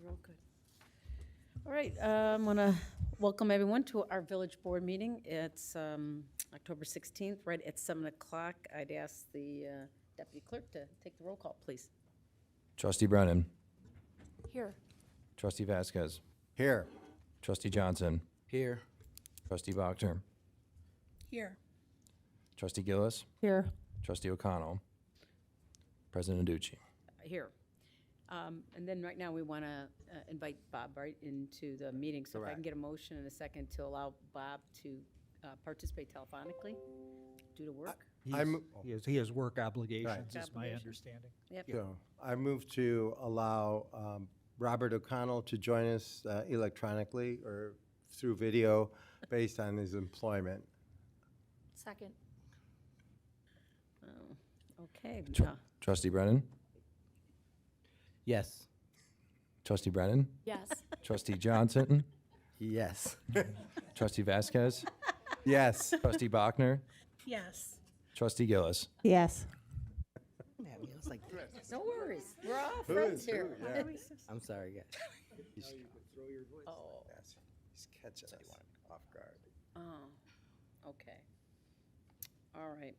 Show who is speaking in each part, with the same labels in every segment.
Speaker 1: real good. All right, I want to welcome everyone to our village board meeting. It's October 16th, right at 7 o'clock. I'd ask the deputy clerk to take the roll call, please.
Speaker 2: Trustee Brennan.
Speaker 3: Here.
Speaker 2: Trustee Vasquez.
Speaker 4: Here.
Speaker 2: Trustee Johnson.
Speaker 4: Here.
Speaker 2: Trustee Bachner.
Speaker 3: Here.
Speaker 2: Trustee Gillis.
Speaker 3: Here.
Speaker 2: Trustee O'Connell. President Aducci.
Speaker 1: Here. And then right now, we want to invite Bob right into the meeting. So if I can
Speaker 4: Correct.
Speaker 1: get a motion in a second to allow Bob to participate telephonically due to work.
Speaker 5: He has work obligations,
Speaker 1: Right.
Speaker 5: is my understanding.
Speaker 1: Yep.
Speaker 4: So I move to allow Robert O'Connell to join us electronically or through video based on his employment.
Speaker 3: Second.
Speaker 1: Oh, okay.
Speaker 2: Trustee Brennan.
Speaker 4: Yes.
Speaker 2: Trustee Brennan.
Speaker 3: Yes.
Speaker 2: Trustee Johnson.
Speaker 4: Yes.
Speaker 2: Trustee Vasquez.
Speaker 4: Yes.
Speaker 2: Trustee Bachner.
Speaker 3: Yes.
Speaker 2: Trustee Gillis.
Speaker 3: Yes.
Speaker 1: No worries. We're all friends here.
Speaker 6: I'm sorry, guys.
Speaker 1: Oh,
Speaker 4: Yes. He's catching us off guard.
Speaker 1: oh, okay. All right.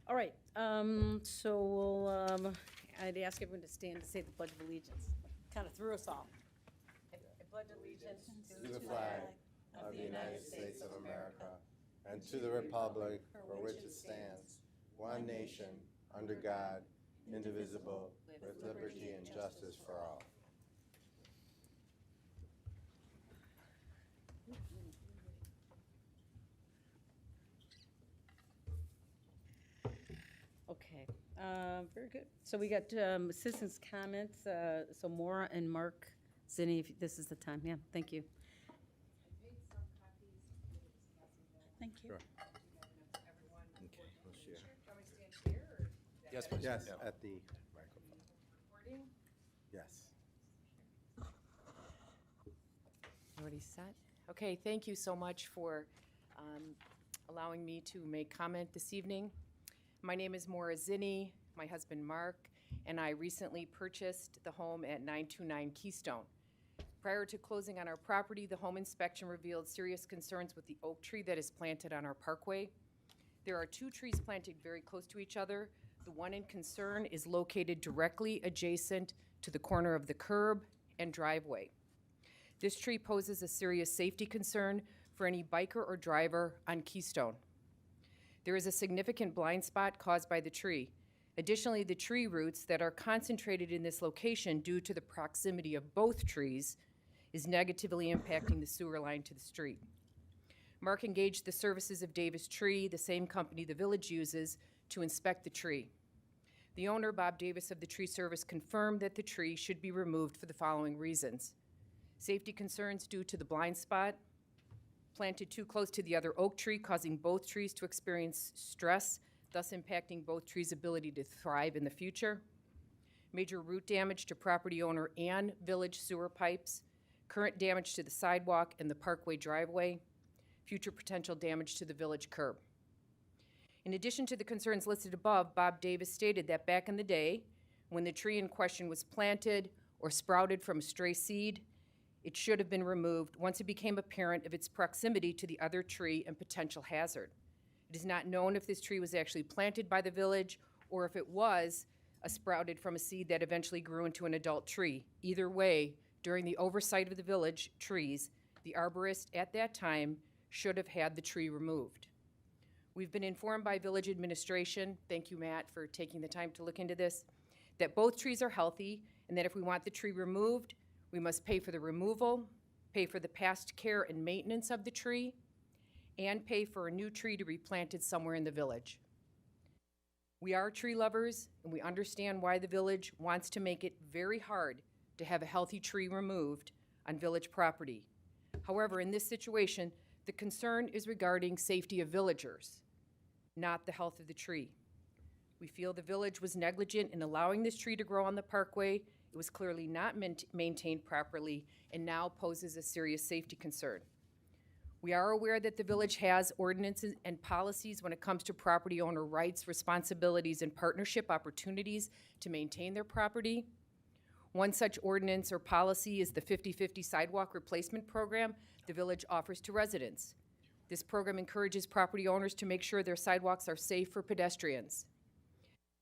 Speaker 1: All right, so we'll, I'd ask everyone to stand to say the Pledge of Allegiance. Kind of threw us off. I pledge allegiance
Speaker 4: To the flag of the United States of America and to the republic for which it stands, one nation, under God, indivisible, with liberty and justice for all.
Speaker 1: Okay, very good. So we got citizens' comments, so Maura and Mark Zinni, if this is the time, yeah, thank you.
Speaker 3: Thank you.
Speaker 4: Sure.
Speaker 6: Okay, we'll share.
Speaker 2: Yes, please.
Speaker 4: Yes,
Speaker 2: Yeah.
Speaker 4: at the microphone. Yes.
Speaker 7: Already set? Okay, thank you so much for allowing me to make comment this evening. My name is Maura Zinni, my husband Mark, and I recently purchased the home at 929 Keystone. Prior to closing on our property, the home inspection revealed serious concerns with the oak tree that is planted on our parkway. There are two trees planted very close to each other. The one in concern is located directly adjacent to the corner of the curb and driveway. This tree poses a serious safety concern for any biker or driver on Keystone. There is a significant blind spot caused by the tree. Additionally, the tree roots that are concentrated in this location due to the proximity of both trees is negatively impacting the sewer line to the street. Mark engaged the services of Davis Tree, the same company the village uses, to inspect the tree. The owner, Bob Davis of the tree service, confirmed that the tree should be removed for the following reasons: safety concerns due to the blind spot, planted too close to the other oak tree, causing both trees to experience stress, thus impacting both trees' ability to thrive in the future, major root damage to property owner and village sewer pipes, current damage to the sidewalk and the parkway driveway, future potential damage to the village curb. In addition to the concerns listed above, Bob Davis stated that back in the day, when the tree in question was planted or sprouted from a stray seed, it should have been removed once it became apparent of its proximity to the other tree and potential hazard. It is not known if this tree was actually planted by the village or if it was sprouted from a seed that eventually grew into an adult tree. Either way, during the oversight of the village trees, the arborist at that time should have had the tree removed. We've been informed by village administration, thank you, Matt, for taking the time to look into this, that both trees are healthy and that if we want the tree removed, we must pay for the removal, pay for the past care and maintenance of the tree, and pay for a new tree to be planted somewhere in the village. We are tree lovers, and we understand why the village wants to make it very hard to have a healthy tree removed on village property. However, in this situation, the concern is regarding safety of villagers, not the health of the tree. We feel the village was negligent in allowing this tree to grow on the parkway. It was clearly not maintained properly and now poses a serious safety concern. We are aware that the village has ordinances and policies when it comes to property owner rights, responsibilities, and partnership opportunities to maintain their property. One such ordinance or policy is the 50/50 sidewalk replacement program the village offers to residents. This program encourages property owners to make sure their sidewalks are safe for pedestrians.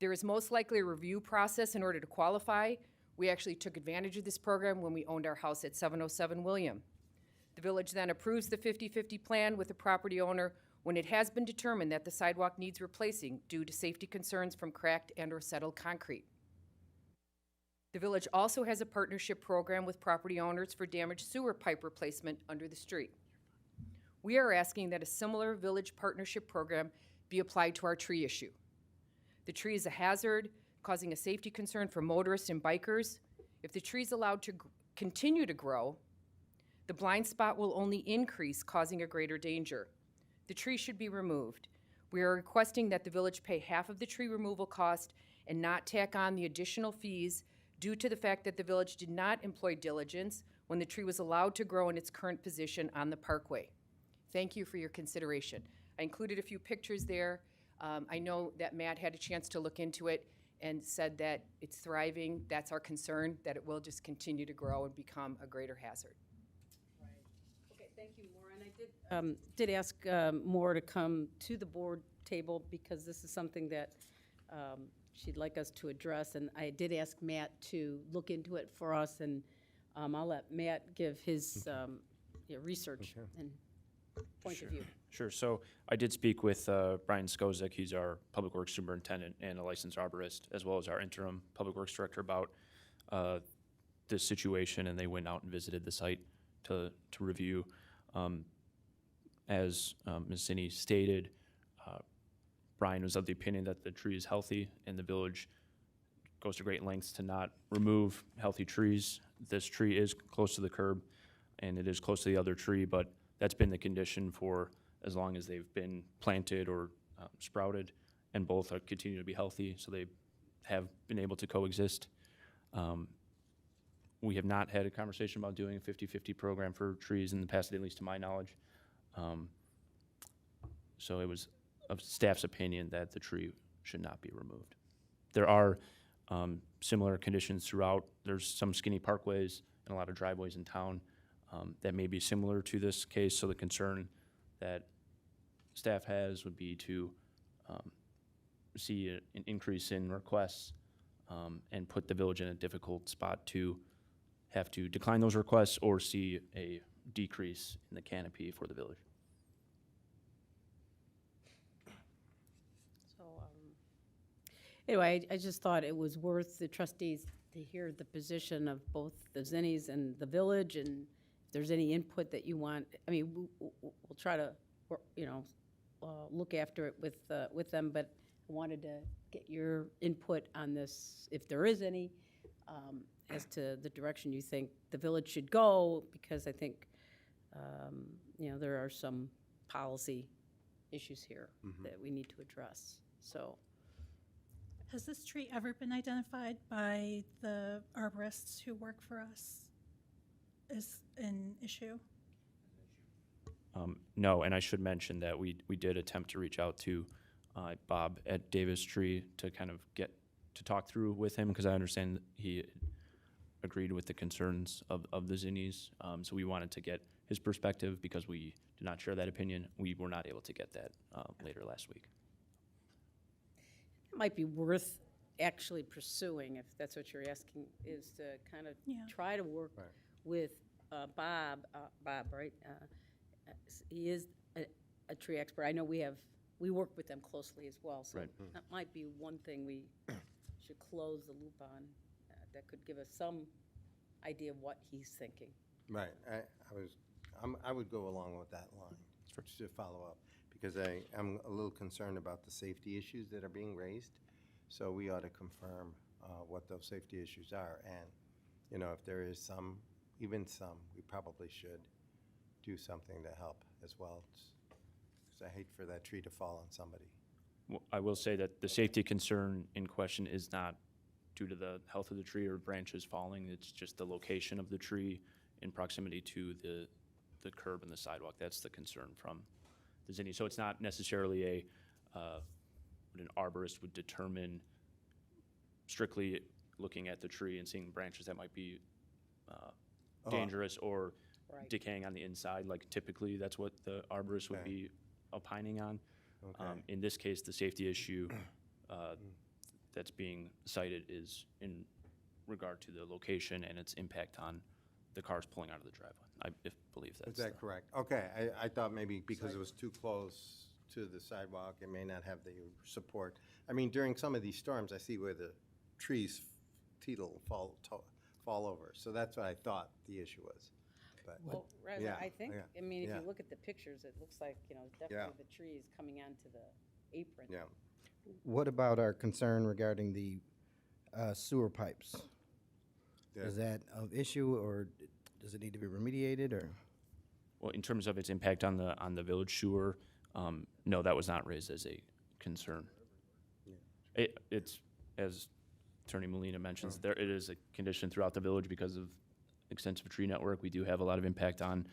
Speaker 7: There is most likely a review process in order to qualify. We actually took advantage of this program when we owned our house at 707 William. The village then approves the 50/50 plan with the property owner when it has been determined that the sidewalk needs replacing due to safety concerns from cracked and/or settled concrete. The village also has a partnership program with property owners for damaged sewer pipe replacement under the street. We are asking that a similar village partnership program be applied to our tree issue. The tree is a hazard, causing a safety concern for motorists and bikers. If the tree is allowed to continue to grow, the blind spot will only increase, causing a greater danger. The tree should be removed. We are requesting that the village pay half of the tree removal cost and not tack on the additional fees due to the fact that the village did not employ diligence when the tree was allowed to grow in its current position on the parkway. Thank you for your consideration. I included a few pictures there. I know that Matt had a chance to look into it and said that it's thriving. That's our concern, that it will just continue to grow and become a greater hazard.
Speaker 1: Okay, thank you, Maura. And I did ask Maura to come to the board table because this is something that she'd like us to address. And I did ask Matt to look into it for us, and I'll let Matt give his research and point of view.
Speaker 8: Sure. So I did speak with Brian Skozek. He's our Public Works Superintendent and a licensed arborist, as well as our interim Public Works Director, about this situation, and they went out and visited the site to review. As Ms. Zinni stated, Brian was of the opinion that the tree is healthy, and the village goes to great lengths to not remove healthy trees. This tree is close to the curb, and it is close to the other tree, but that's been the condition for as long as they've been planted or sprouted, and both continue to be healthy, so they have been able to coexist. We have not had a conversation about doing a 50/50 program for trees in the past, at least to my knowledge. So it was of staff's opinion that the tree should not be removed. There are similar conditions throughout. There's some skinny parkways and a lot of driveways in town that may be similar to this case, so the concern that staff has would be to see an increase in requests and put the village in a difficult spot to have to decline those requests or see a decrease in the canopy for the village.
Speaker 1: So, anyway, I just thought it was worth the trustees to hear the position of both the Zinnis and the village, and if there's any input that you want, I mean, we'll try to, look after it with them, but I wanted to get your input on this, if there is any, as to the direction you think the village should go, because I think, there are some policy issues here that we need to address, so.
Speaker 3: Has this tree ever been identified by the arborists who work for us as an issue?
Speaker 8: No, and I should mention that we did attempt to reach out to Bob at Davis Tree to kind of get to talk through with him, because I understand he agreed with the concerns of the Zinnis. So we wanted to get his perspective because we did not share that opinion. We were not able to get that later last week.
Speaker 1: It might be worth actually pursuing, if that's what you're asking, is to kind of try to work with Bob, right? He is a tree expert. I know we work with them closely as well, so that might be one thing we should close the loop on. That could give us some idea of what he's thinking.
Speaker 4: Right. I would go along with that line to follow up, because I'm a little concerned about the safety issues that are being raised. So we ought to confirm what those safety issues are. And, if there is even some, we probably should do something to help as well. Because I hate for that tree to fall on somebody.
Speaker 8: Well, I will say that the safety concern in question is not due to the health of the tree or branches falling. It's just the location of the tree in proximity to the curb and the sidewalk. That's the concern from the Zinni. So it's not necessarily what an arborist would determine strictly looking at the tree and seeing branches that might be
Speaker 4: Oh.
Speaker 8: dangerous or
Speaker 1: Right.
Speaker 8: decaying on the inside, like typically that's what the arborist would
Speaker 4: Okay.
Speaker 8: be opining on.
Speaker 4: Okay.
Speaker 8: In this case, the safety issue that's being cited is in regard to the location and its impact on the cars pulling out of the driveway. I believe that's.
Speaker 4: Is that correct? Okay, I thought maybe because it was too close to the sidewalk, it may not have the support. I mean, during some of these storms, I see where the trees fall over. So that's what I thought the issue was. But
Speaker 1: Well, Reza,
Speaker 4: Yeah,
Speaker 1: I think,
Speaker 4: yeah,
Speaker 1: I mean, if
Speaker 4: yeah.
Speaker 1: you look at the pictures, it looks like, definitely the tree is coming onto the apron.
Speaker 4: Yeah,
Speaker 6: What about our concern regarding the sewer pipes?
Speaker 4: Yeah.
Speaker 6: Is that of issue, or does it need to be remediated, or?
Speaker 8: Well, in terms of its impact on the village sewer, no, that was not raised as a concern. It's, as Attorney Molina mentions, it is a condition throughout the village because of extensive tree network. We do have a lot of impact on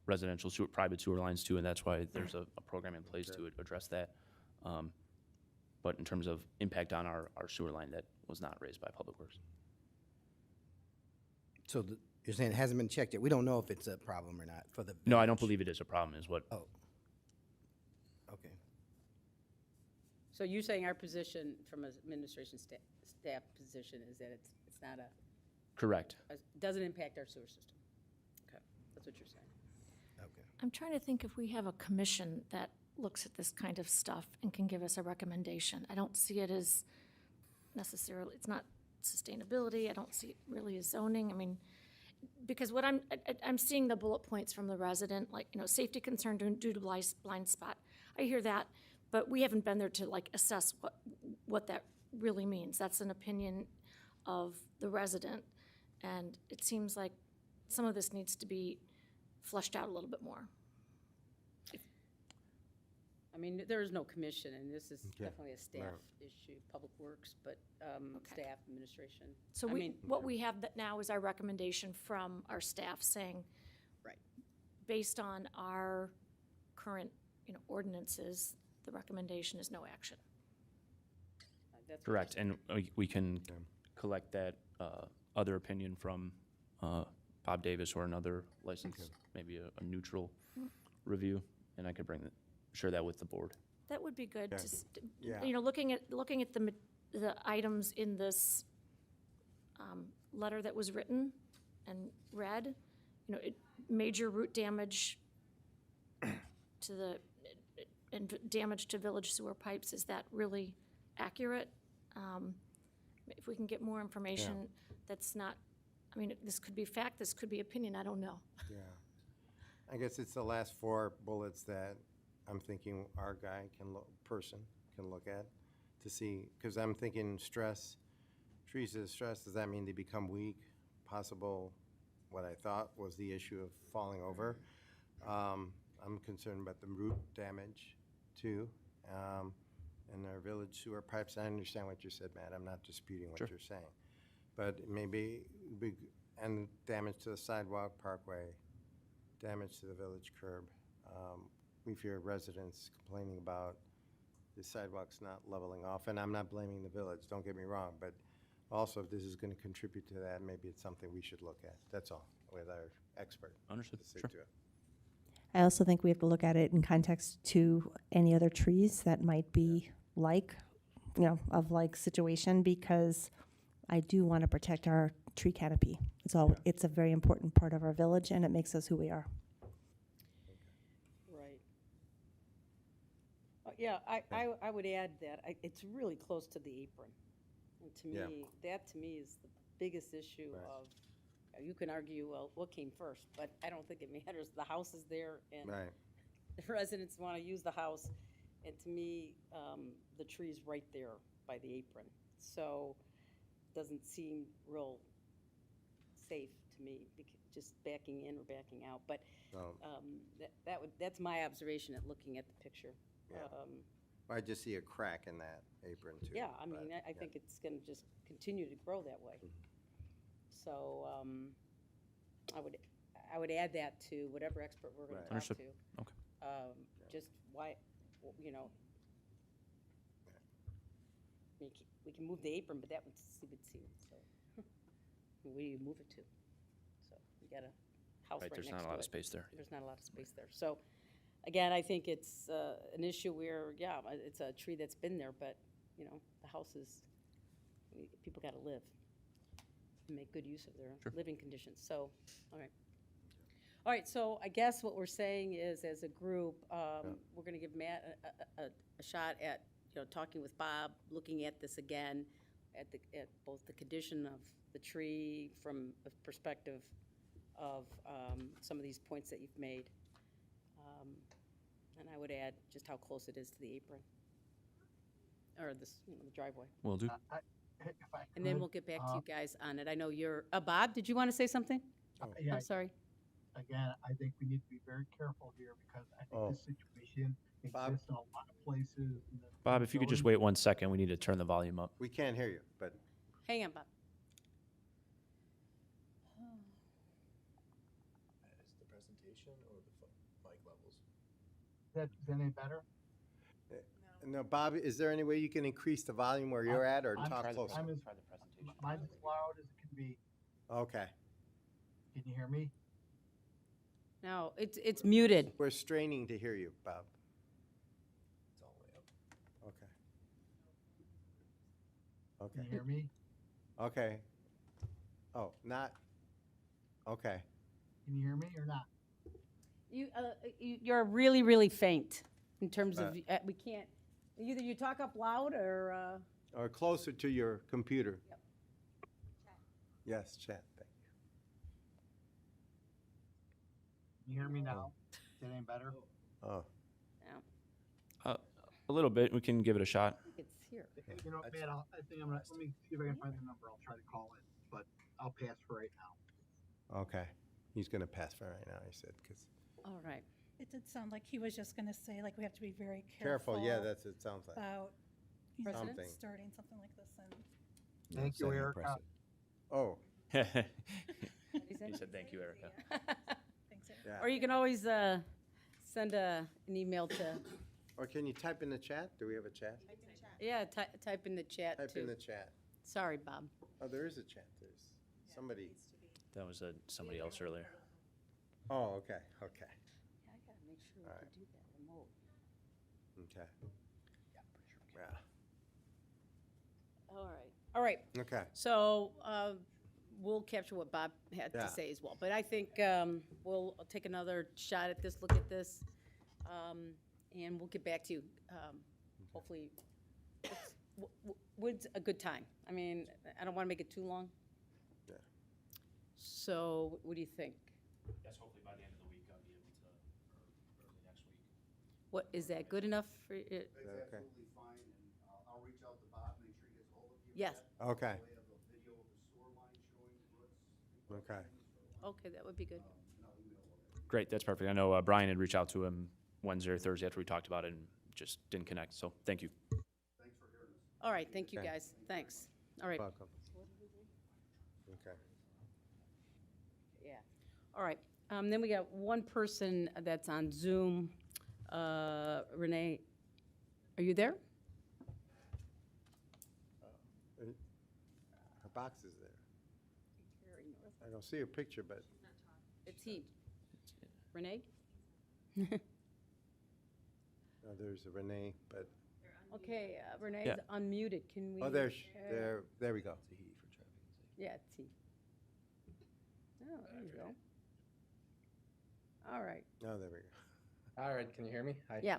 Speaker 8: residential sewer, private sewer lines too, and that's why there's a program in place to address that. But in terms of impact on our sewer line, that was not raised by Public Works.
Speaker 6: So you're saying it hasn't been checked yet? We don't know if it's a problem or not for the.
Speaker 8: No, I don't
Speaker 6: village?
Speaker 8: believe it is a problem, is what.
Speaker 6: Oh. Okay.
Speaker 1: So you're saying our position from an administration staff position is that it's not
Speaker 8: Correct.
Speaker 1: doesn't impact our sewer system? Okay, that's what you're saying.
Speaker 6: Okay.
Speaker 9: I'm trying to think if we have a commission that looks at this kind of stuff and can give us a recommendation. I don't see it as necessarily, it's not sustainability, I don't see it really as zoning, I mean, because what I'm seeing the bullet points from the resident, like, safety concern due to blind spot. I hear that, but we haven't been there to like assess what that really means. That's an opinion of the resident, and it seems like some of this needs to be fleshed out a little bit more.
Speaker 1: I mean, there is no commission, and this is
Speaker 4: Okay.
Speaker 1: definitely a staff
Speaker 4: Right.
Speaker 1: issue, Public Works, but staff, administration.
Speaker 9: So
Speaker 1: I mean,
Speaker 9: what we have that now is our recommendation from our staff saying,
Speaker 1: Right.
Speaker 9: based on our current, ordinances, the recommendation is no action.
Speaker 1: that's what
Speaker 8: Correct,
Speaker 1: you're
Speaker 8: and we can collect that other opinion from Bob Davis or another licensed, maybe a neutral review, and I could share that with the board.
Speaker 9: That would be good,
Speaker 4: Yeah.
Speaker 9: to
Speaker 4: Yeah.
Speaker 9: looking at the items in this letter that was written and read, major root damage to and damage to village sewer pipes, is that really accurate? If we can get more information that's not, I mean, this could be fact, this could be opinion, I don't know.
Speaker 4: yeah. I guess it's the last four bullets that I'm thinking our guy person can look at to see, because I'm thinking stress, trees is stress, does that mean they become weak? Possible, what I thought was the issue of falling over. I'm concerned about the root damage too, and our village sewer pipes. I understand what you said, Matt, I'm not disputing what you're saying. But maybe, and damage to the sidewalk, parkway, damage to the village curb. We've heard residents complaining about the sidewalks not leveling off, and I'm not blaming the village, don't get me wrong, but also if this is going to contribute to that, maybe it's something we should look at, that's all, with our expert.
Speaker 8: Understood,
Speaker 4: to see
Speaker 8: sure.
Speaker 4: to it.
Speaker 10: I also think we have to look at it in context to any other trees that might be of situation, because I do want to protect our tree canopy. It's a very important part of our village, and it makes us who we are.
Speaker 1: Right. Yeah, I would add that it's really close to the apron. And to
Speaker 4: Yeah.
Speaker 1: me, that to me is the biggest issue
Speaker 4: Right.
Speaker 1: of, you can argue, well, what came first, but I don't think it matters. The house is there, and
Speaker 4: Right,
Speaker 1: the residents want to use the house, and to me, the tree's right there by the apron. So, doesn't seem real safe to me, just backing in or backing out. But
Speaker 4: so,
Speaker 1: that's my observation at looking at the picture.
Speaker 4: Yeah. I just see a crack in that apron too.
Speaker 1: Yeah, I mean,
Speaker 4: but,
Speaker 1: I
Speaker 4: yeah.
Speaker 1: think it's going to just continue to grow that way. So, I would add that to whatever expert we're going
Speaker 4: Right.
Speaker 1: to talk to.
Speaker 8: Understood. Okay.
Speaker 1: Just why, I mean, we can move the apron, but that would see, so. Where do you move it to? So we got a house right
Speaker 8: Right,
Speaker 1: next
Speaker 8: there's
Speaker 1: to it.
Speaker 8: not a lot of space there.
Speaker 1: There's not a lot of space there. So, again, I think it's an issue where, yeah, it's a tree that's been there, but, you know, the house is, people got to live and make good use of their
Speaker 8: Sure.
Speaker 1: living conditions. So, all right. All right, so I guess what we're saying is, as a group, we're going to give Matt a shot at, you know, talking with Bob, looking at this again, at both the condition of the tree from a perspective of some of these points that you've made. And I would add just how close it is to the apron, or this, you know, the driveway.
Speaker 8: Will do.
Speaker 1: And then we'll get back to you guys on it. I know you're, Bob, did you want to say something?
Speaker 11: Yeah,
Speaker 1: I'm sorry.
Speaker 11: again, I think we need to be very careful here because I think
Speaker 4: Oh.
Speaker 11: this situation
Speaker 4: Bob?
Speaker 11: exists in a lot of places. in the
Speaker 8: Bob, if you could just
Speaker 11: zoning.
Speaker 8: wait 1 second, we need to turn the volume up.
Speaker 4: We can't hear you, but
Speaker 1: Hang on, Bob.
Speaker 2: Is the presentation or the mic levels?
Speaker 11: Is that any better?
Speaker 4: no, Bob, is there any way you can increase the volume where you're at or
Speaker 11: I'm-
Speaker 4: talk
Speaker 8: Try the
Speaker 4: closer?
Speaker 11: I'm as-
Speaker 8: try the presentation.
Speaker 11: Mine's as loud as it can be.
Speaker 4: Okay.
Speaker 11: Can you hear me?
Speaker 1: No, it's muted.
Speaker 4: We're straining to hear you, Bob.
Speaker 2: It's all the way up.
Speaker 4: Okay.
Speaker 11: Can
Speaker 4: Okay.
Speaker 11: you hear me?
Speaker 4: Okay. Oh, not, okay.
Speaker 11: Can you hear me or not?
Speaker 1: You're really, really faint in terms of, we can't, either you talk up loud or,
Speaker 4: Or closer to your computer.
Speaker 1: Yep.
Speaker 4: Yes, chat, thank
Speaker 11: Can you hear me now? Is that any better?
Speaker 4: you. Oh,
Speaker 8: A little bit, we can give it a shot.
Speaker 1: it's here.
Speaker 11: You know,
Speaker 2: That's
Speaker 11: man, I think I'm gonna, let me see if I can find the number. I'll try to call it, but I'll pass for right now.
Speaker 4: okay. He's gonna pass for right now, he said, because,
Speaker 1: All right.
Speaker 3: It did sound like he was just gonna say, like, we have to be very
Speaker 4: careful,
Speaker 3: careful.
Speaker 4: yeah, that's, it sounds like.
Speaker 3: About, you know,
Speaker 4: Something.
Speaker 3: starting something like this and.
Speaker 11: Thank you,
Speaker 2: Setting a
Speaker 11: Erica.
Speaker 2: precedent.
Speaker 4: Oh,
Speaker 8: He
Speaker 1: He said?
Speaker 8: said, "Thank you, Erica."
Speaker 3: Thanks, Eric.
Speaker 4: yeah.
Speaker 1: Or you can always send an email to,
Speaker 4: Or can you type in the chat? Do we have a chat?
Speaker 1: yeah, type in the chat
Speaker 4: Type in
Speaker 1: too.
Speaker 4: the chat.
Speaker 1: Sorry, Bob.
Speaker 4: Oh, there is a chat, there's somebody.
Speaker 8: That was somebody else earlier.
Speaker 4: Oh, okay, okay,
Speaker 1: Yeah, I gotta make sure we
Speaker 4: All right.
Speaker 1: can do that remote.
Speaker 4: okay. Yeah,
Speaker 1: All right.
Speaker 4: okay.
Speaker 1: So we'll capture what Bob had
Speaker 4: Yeah.
Speaker 1: to say as well. But I think we'll take another shot at this, look at this, and we'll get back to you. Hopefully, when's a good time? I mean, I don't want to make it too long.
Speaker 4: Yeah.
Speaker 1: So what do you think?
Speaker 8: Yes, hopefully by the end of the week, I'll be able to, or early next week.
Speaker 1: What, is that good enough for it?
Speaker 4: Okay.
Speaker 12: Absolutely fine, and I'll reach out to Bob, make sure he gets hold of you.
Speaker 1: Yes.
Speaker 4: Okay,
Speaker 12: We have a video of the sewer line showing what's.
Speaker 4: okay.
Speaker 1: Okay, that would be good.
Speaker 12: And I'll email it.
Speaker 8: Great, that's perfect. I know Brian had reached out to him Wednesday or Thursday after we talked about it and just didn't connect, so thank you.
Speaker 12: Thanks for hearing us.
Speaker 1: All right, thank you,
Speaker 4: Okay.
Speaker 1: guys. Thanks. All right.
Speaker 4: Welcome. Okay.
Speaker 1: Yeah. All right. Then we got one person that's on Zoom. Renee, are you there?
Speaker 4: Her box is there. I don't see a picture, but,
Speaker 1: It's he. Renee?
Speaker 4: no, there's a Renee, but,
Speaker 1: Okay, Renee's
Speaker 8: Yeah.
Speaker 1: unmuted. Can we?
Speaker 4: oh, there,
Speaker 1: share?
Speaker 4: there we go.
Speaker 1: Yeah, it's he. Oh, there you go. All right.
Speaker 4: Oh, there we go.
Speaker 13: All right, can you hear me? Hi.
Speaker 1: Yeah.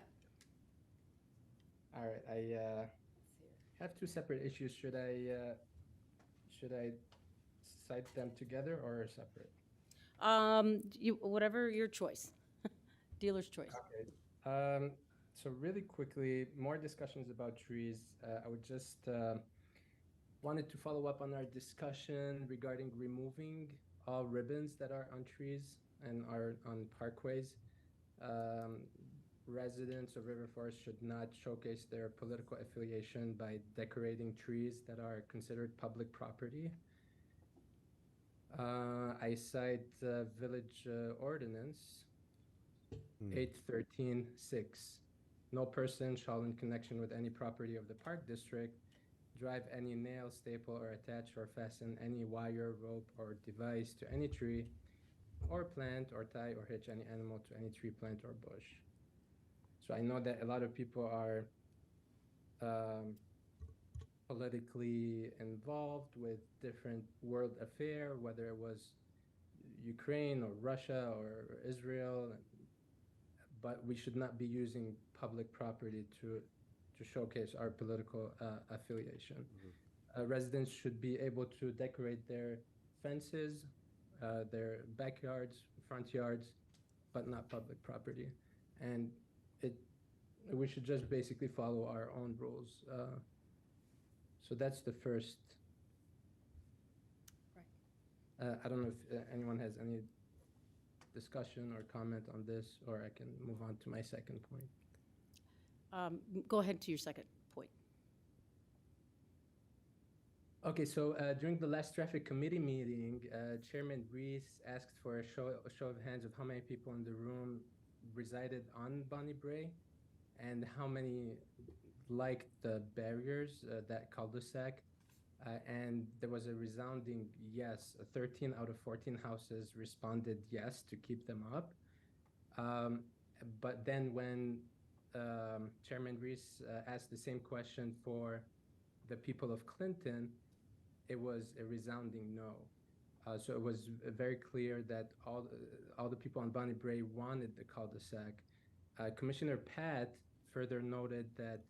Speaker 13: All right, I have two separate issues. Should I cite them together or separate?
Speaker 1: Whatever your choice. Dealer's choice.
Speaker 13: Okay. So really quickly, more discussions about trees. I would just wanted to follow up on our discussion regarding removing all ribbons that are on trees and are on parkways. Residents of River Forest should not showcase their political affiliation by decorating trees that are considered public property. I cite Village Ordinance 813.6. No person shall, in connection with any property of the Park District, drive any nail, staple, or attach or fasten any wire, rope, or device to any tree or plant, or tie or hitch any animal to any tree, plant, or bush. So I know that a lot of people are politically involved with different world affair, whether it was Ukraine or Russia or Israel, but we should not be using public property to showcase our political affiliation. Residents should be able to decorate their fences, their backyards, front yards, but not public property. And we should just basically follow our own rules. So that's the first.
Speaker 1: Right.
Speaker 13: I don't know if anyone has any discussion or comment on this, or I can move on to my second point.
Speaker 1: Go ahead to your second point.
Speaker 13: Okay, so during the last traffic committee meeting, Chairman Reese asked for a show of hands of how many people in the room resided on Bonnie Bray and how many liked the barriers, that cul-de-sac. And there was a resounding yes. 13 out of 14 houses responded yes to keep them up. But then when Chairman Reese asked the same question for the people of Clinton, it was a resounding no. So it was very clear that all the people on Bonnie Bray wanted the cul-de-sac. Commissioner Pat further noted that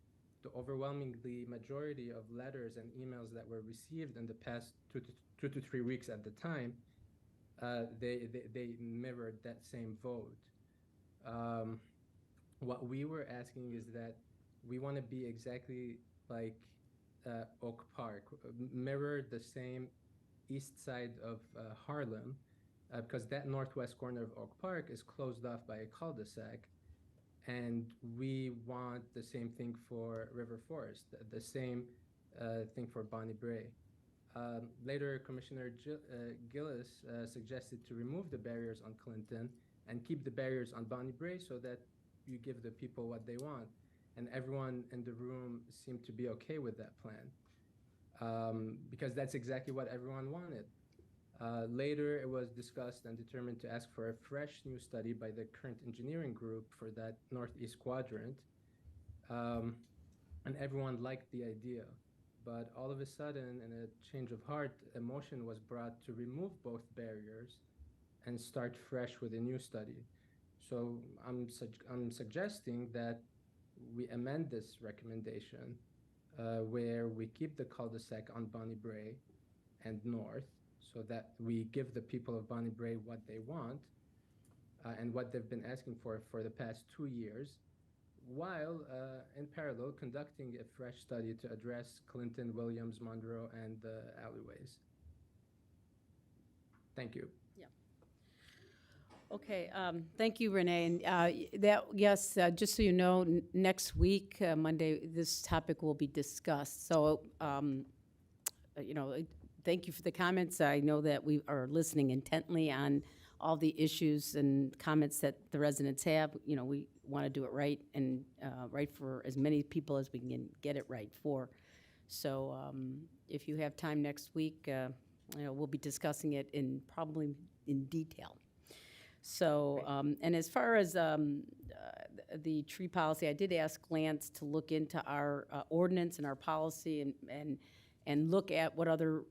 Speaker 13: the overwhelmingly majority of letters and emails that were received in the past 2 to 3 weeks at the time, they mirrored that same vote. What we were asking is that we want to be exactly like Oak Park, mirror the same east side of Harlem, because that northwest corner of Oak Park is closed off by a cul-de-sac. And we want the same thing for River Forest, the same thing for Bonnie Bray. Later, Commissioner Gillis suggested to remove the barriers on Clinton and keep the barriers on Bonnie Bray so that you give the people what they want. And everyone in the room seemed to be okay with that plan, because that's exactly what everyone wanted. Later, it was discussed and determined to ask for a fresh new study by the current engineering group for that northeast quadrant. And everyone liked the idea. But all of a sudden, in a change of heart, a motion was brought to remove both barriers and start fresh with a new study. So I'm suggesting that we amend this recommendation where we keep the cul-de-sac on Bonnie Bray and North, so that we give the people of Bonnie Bray what they want and what they've been asking for the past 2 years, while in parallel conducting a fresh study to address Clinton, Williams, Monroe, and the alleyways. Thank you.
Speaker 1: Yeah. Okay, thank you, Renee. And just so you know, next week, Monday, this topic will be discussed. So, thank you for the comments. I know that we are listening intently on all the issues and comments that the residents have. We want to do it right and right for as many people as we can get it right for. So if you have time next week, we'll be discussing it probably in detail. So, and as far as the tree policy, I did ask Lance to look into our ordinance and our policy and look at what other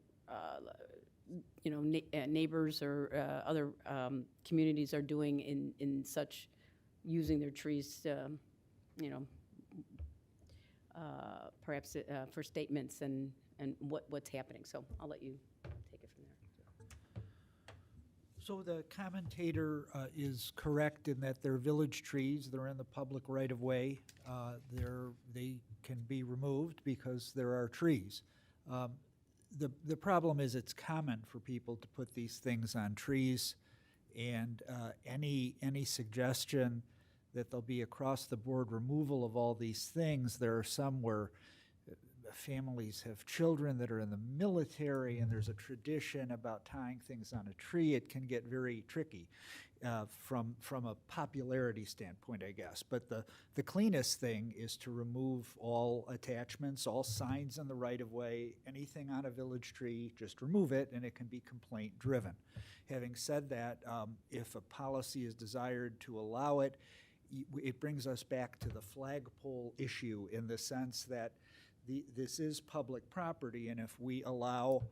Speaker 1: neighbors or other communities are doing in such using their trees, perhaps for statements and what's happening. So I'll let you take it from there.
Speaker 5: So the commentator is correct in that they're village trees. They're in the public right-of-way. They can be removed because there are trees. The problem is it's common for people to put these things on trees, and any suggestion that there'll be across-the-board removal of all these things, there are some where families have children that are in the military and there's a tradition about tying things on a tree. It can get very tricky. from a popularity standpoint, I guess. But the cleanest thing is to remove all attachments, all signs in the right-of-way, anything on a village tree, just remove it, and it can be complaint-driven. Having said that, if a policy is desired to allow it, it brings us back to the flagpole issue in the sense that this is public property, and if we allow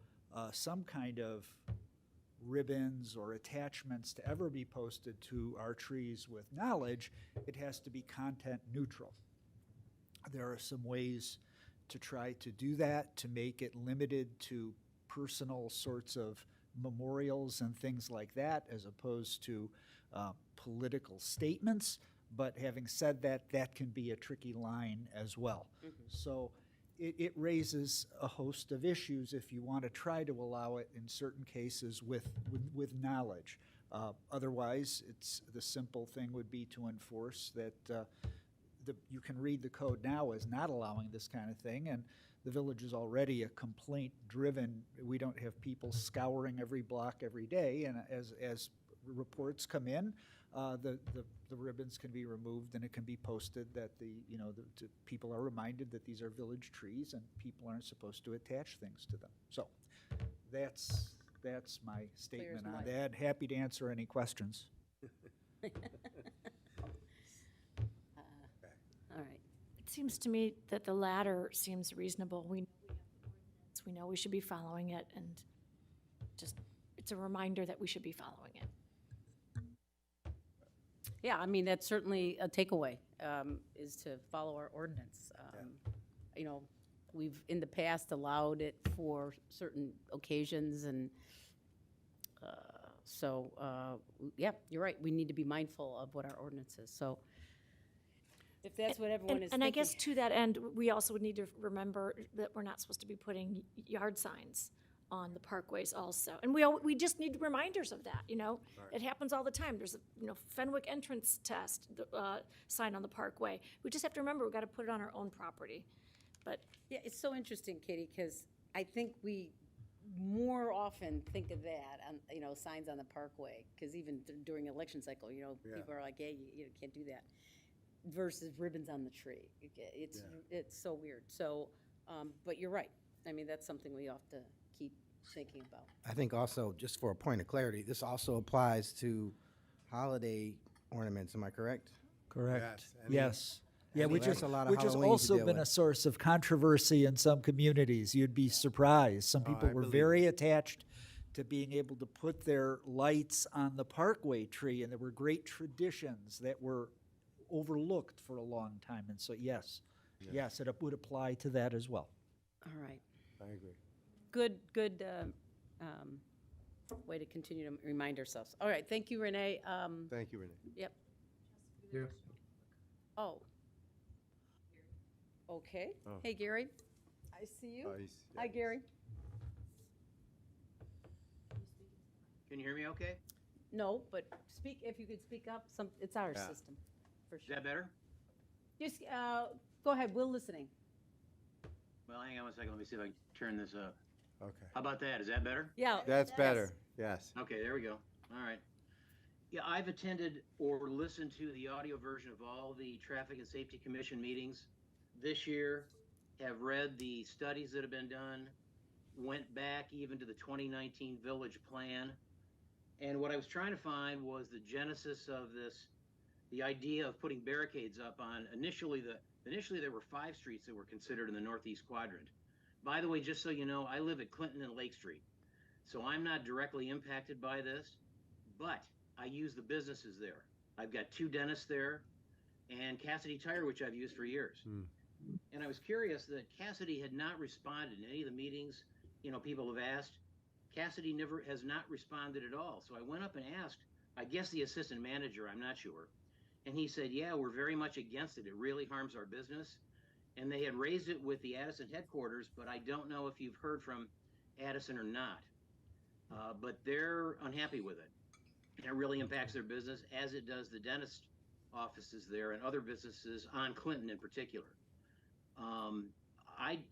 Speaker 5: some kind of ribbons or attachments to ever be posted to our trees with knowledge, it has to be content neutral. There are some ways to try to do that, to make it limited to personal sorts of memorials and things like that, as opposed to political statements. But having said that, that can be a tricky line as well. So it raises a host of issues if you want to try to allow it in certain cases with knowledge. Otherwise, the simple thing would be to enforce that you can read the code now as not allowing this kind of thing, and the village is already a complaint-driven. We don't have people scouring every block every day, and as reports come in, the ribbons can be removed, and it can be posted that people are reminded that these are village trees and people aren't supposed to attach things to them. So that's my statement on that. Happy to answer any questions.
Speaker 1: All right.
Speaker 9: It seems to me that the latter seems reasonable. We know we should be following it, and just, it's a reminder that we should be following it.
Speaker 1: Yeah, I mean, that's certainly a takeaway, is to follow our ordinance. You know, we've in the past allowed it for certain occasions, and yeah, you're right. We need to be mindful of what our ordinance is. So if that's what everyone is
Speaker 9: And
Speaker 1: thinking.
Speaker 9: I guess to that end, we also would need to remember that we're not supposed to be putting yard signs on the parkways also. And we just need reminders of that, you know? It happens all the time. There's a, Fenwick entrance test sign on the parkway. We just have to remember, we've got to put it on our own property. But
Speaker 1: Yeah, it's so interesting, Katie, because I think we more often think of that on, signs on the parkway, because even during election cycle, people are like, yeah, you can't do that, versus ribbons on the tree. It's so weird. So, but you're right. I mean, that's something we have to keep thinking about.
Speaker 6: I think also, just for a point of clarity, this also applies to holiday ornaments, am I correct?
Speaker 5: Correct.
Speaker 4: Yes.
Speaker 5: Yes. Yeah,
Speaker 6: Any-
Speaker 5: which
Speaker 6: that's a lot of
Speaker 5: which has
Speaker 6: Halloween to
Speaker 5: also
Speaker 6: deal
Speaker 5: been a
Speaker 6: with.
Speaker 5: source of controversy in some communities. You'd be surprised. Some people
Speaker 4: I
Speaker 5: were
Speaker 4: believe
Speaker 5: very attached to being able to put their lights on the parkway tree, and there were great traditions that were overlooked for a long time. And so, yes, it would apply to that as well.
Speaker 1: All right.
Speaker 4: I agree.
Speaker 1: Good way to continue to remind ourselves. All right, thank you, Renee.
Speaker 4: Thank you, Renee.
Speaker 1: Yep.
Speaker 13: You.
Speaker 1: Oh. Okay.
Speaker 4: Oh.
Speaker 1: Hey, Gary. I see you. Hi,
Speaker 4: Yes.
Speaker 1: Gary.
Speaker 12: Can you hear me okay?
Speaker 1: No, but if you could speak up, it's our
Speaker 4: Yeah.
Speaker 1: system, for
Speaker 12: Is
Speaker 1: sure.
Speaker 12: that better?
Speaker 1: Just, go ahead, we're listening.
Speaker 12: Well, hang on one second. Let me see if I can turn this up.
Speaker 4: Okay.
Speaker 12: How about that? Is that better?
Speaker 1: Yeah.
Speaker 4: That's
Speaker 1: yes.
Speaker 4: better. Yes.
Speaker 12: Okay, there we go. All right. Yeah, I've attended or listened to the audio version of all the Traffic and Safety Commission meetings this year, have read the studies that have been done, went back even to the 2019 village plan. And what I was trying to find was the genesis of this, the idea of putting barricades up on, initially there were 5 streets that were considered in the northeast quadrant. By the way, just so you know, I live at Clinton and Lake Street. So I'm not directly impacted by this, but I use the businesses there. I've got 2 dentists there and Cassidy Tire, which I've used for years. And I was curious that Cassidy had not responded in any of the meetings, people have asked. Cassidy has not responded at all. So I went up and asked, I guess the assistant manager, I'm not sure. And he said, yeah, we're very much against it. It really harms our business. And they had raised it with the Addison headquarters, but I don't know if you've heard from Addison or not. But they're unhappy with it. And it really impacts their business, as it does the dentist offices there and other businesses on Clinton in particular.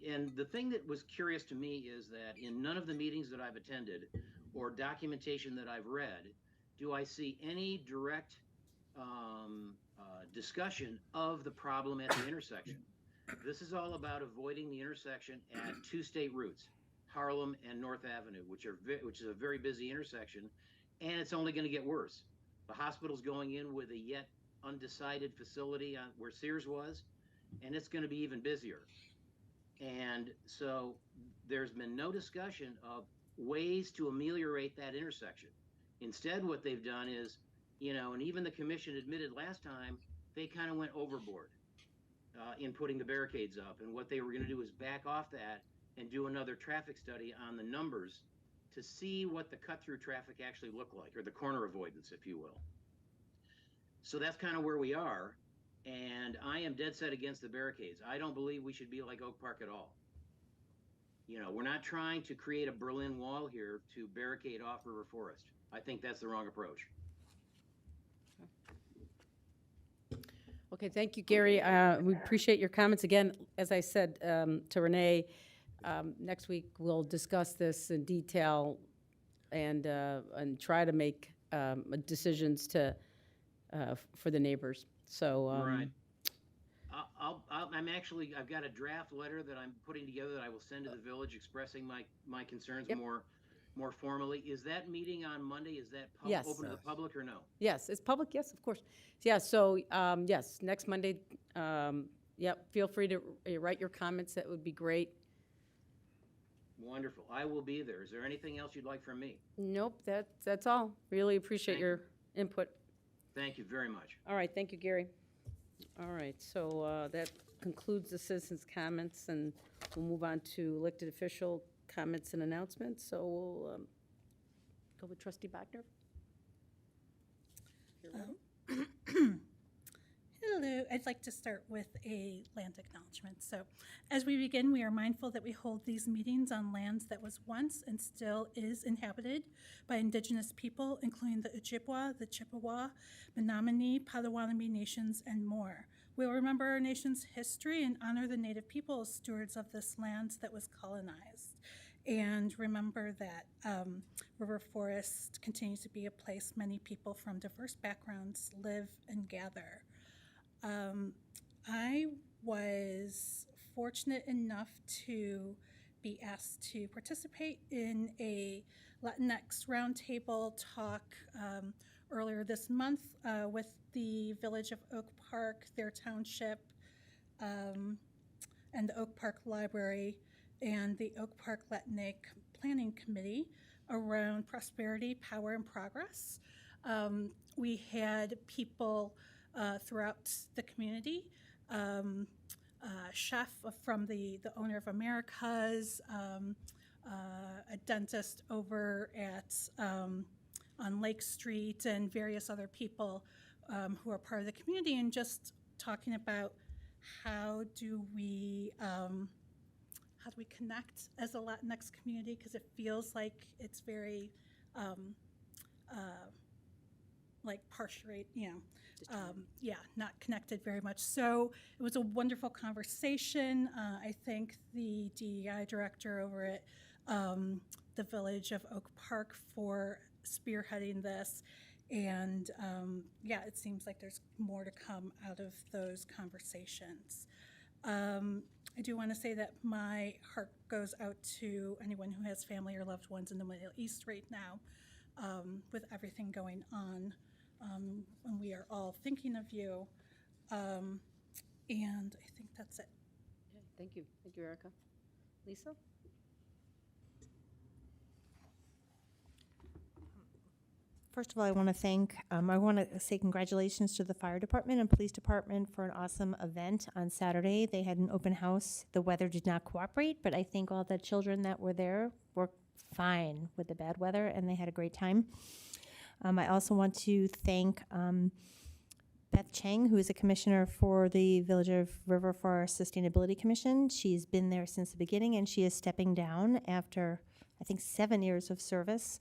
Speaker 12: And the thing that was curious to me is that in none of the meetings that I've attended or documentation that I've read do I see any direct discussion of the problem at the intersection. This is all about avoiding the intersection at two state routes, Harlem and North Avenue, which is a very busy intersection, and it's only going to get worse. The hospital's going in with a yet undecided facility on where Sears was, and it's going to be even busier. And so there's been no discussion of ways to ameliorate that intersection. Instead, what they've done is, and even the commission admitted last time, they kind of went overboard in putting the barricades up. And what they were going to do is back off that and do another traffic study on the numbers to see what the cut-through traffic actually looked like, or the corner avoidance, if you will. So that's kind of where we are. And I am dead set against the barricades. I don't believe we should be like Oak Park at all. We're not trying to create a Berlin Wall here to barricade off River Forest. I think that's the wrong approach.
Speaker 1: Okay, thank you, Gary. We appreciate your comments. Again, as I said to Renee, next week we'll discuss this in detail and try to make decisions for the neighbors. So
Speaker 12: right. I've got a draft letter that I'm putting together that I will send to the village expressing my concerns more formally. Is that meeting on Monday? Is that
Speaker 1: Yes.
Speaker 12: open to the public or no?
Speaker 1: Yes, it's public. Yes, of course. Yeah. So yes, next Monday. Yep. Feel free to write your comments. That would be great.
Speaker 12: Wonderful. I will be there. Is there anything else you'd like from me?
Speaker 1: Nope. That's all. Really appreciate your input.
Speaker 12: Thank you very much.
Speaker 1: All right. Thank you, Gary. All right. So that concludes the citizens' comments, and we'll move on to elected official comments and announcements. So we'll go with Trustee Bachner.
Speaker 3: Hello, I'd like to start with a land acknowledgement. So as we begin, we are mindful that we hold these meetings on lands that was once and still is inhabited by Indigenous people, including the Ojibwa, the Chippewa, Menominee, Potawatomi nations, and more. We will remember our nation's history and honor the Native people as stewards of this land that was colonized. And remember that River Forest continues to be a place many people from diverse backgrounds live and gather. I was fortunate enough to be asked to participate in a Latinx roundtable talk earlier this month with the Village of Oak Park, their township, and the Oak Park Library, and the Oak Park Latinx Planning Committee around prosperity, power, and progress. We had people throughout the community, chef from the owner of America's, a dentist over at on Lake Street, and various other people who are part of the community, and just talking about how do we connect as a Latinx community, because it feels like it's very like partial, not connected very much. So it was a wonderful conversation. I thank the DEI director over at the Village of Oak Park for spearheading this. And it seems like there's more to come out of those conversations. I do want to say that my heart goes out to anyone who has family or loved ones in the Middle East right now with everything going on. And we are all thinking of you. And I think that's it.
Speaker 1: Okay, thank you. Thank you, Erica. Lisa?
Speaker 10: First of all, I want to say congratulations to the fire department and police department for an awesome event on Saturday. They had an open house. The weather did not cooperate, but I think all the children that were there were fine with the bad weather, and they had a great time. I also want to thank Beth Chang, who is a commissioner for the Village of River Forest Sustainability Commission. She's been there since the beginning, and she is stepping down after, I think, 7 years of service.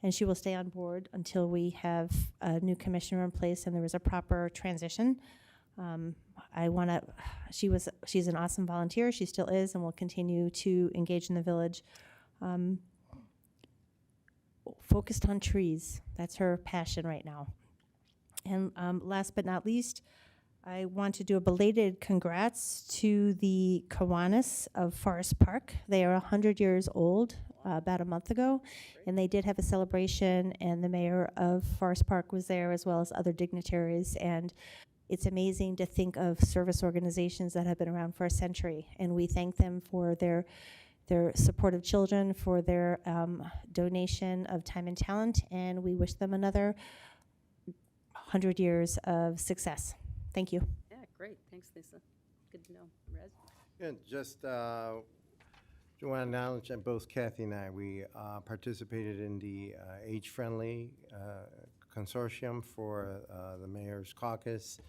Speaker 10: And she will stay on board until we have a new commissioner in place and there is a proper transition. She's an awesome volunteer. She still is and will continue to engage in the village. focused on trees. That's her passion right now. And last but not least, I want to do a belated congrats to the Kiwanis of Forest Park. They are 100 years old about a month ago, and they did have a celebration, and the mayor of Forest Park was there as well as other dignitaries. And it's amazing to think of service organizations that have been around for a century, and we thank them for their support of children, for their donation of time and talent, and we wish them another 100 years of success. Thank you.
Speaker 1: Yeah, great. Thanks, Lisa. Good to know. Rez?
Speaker 4: Yeah, just want to acknowledge that both Kathy and I, we participated in the Age-Friendly Consortium for the Mayor's Caucus.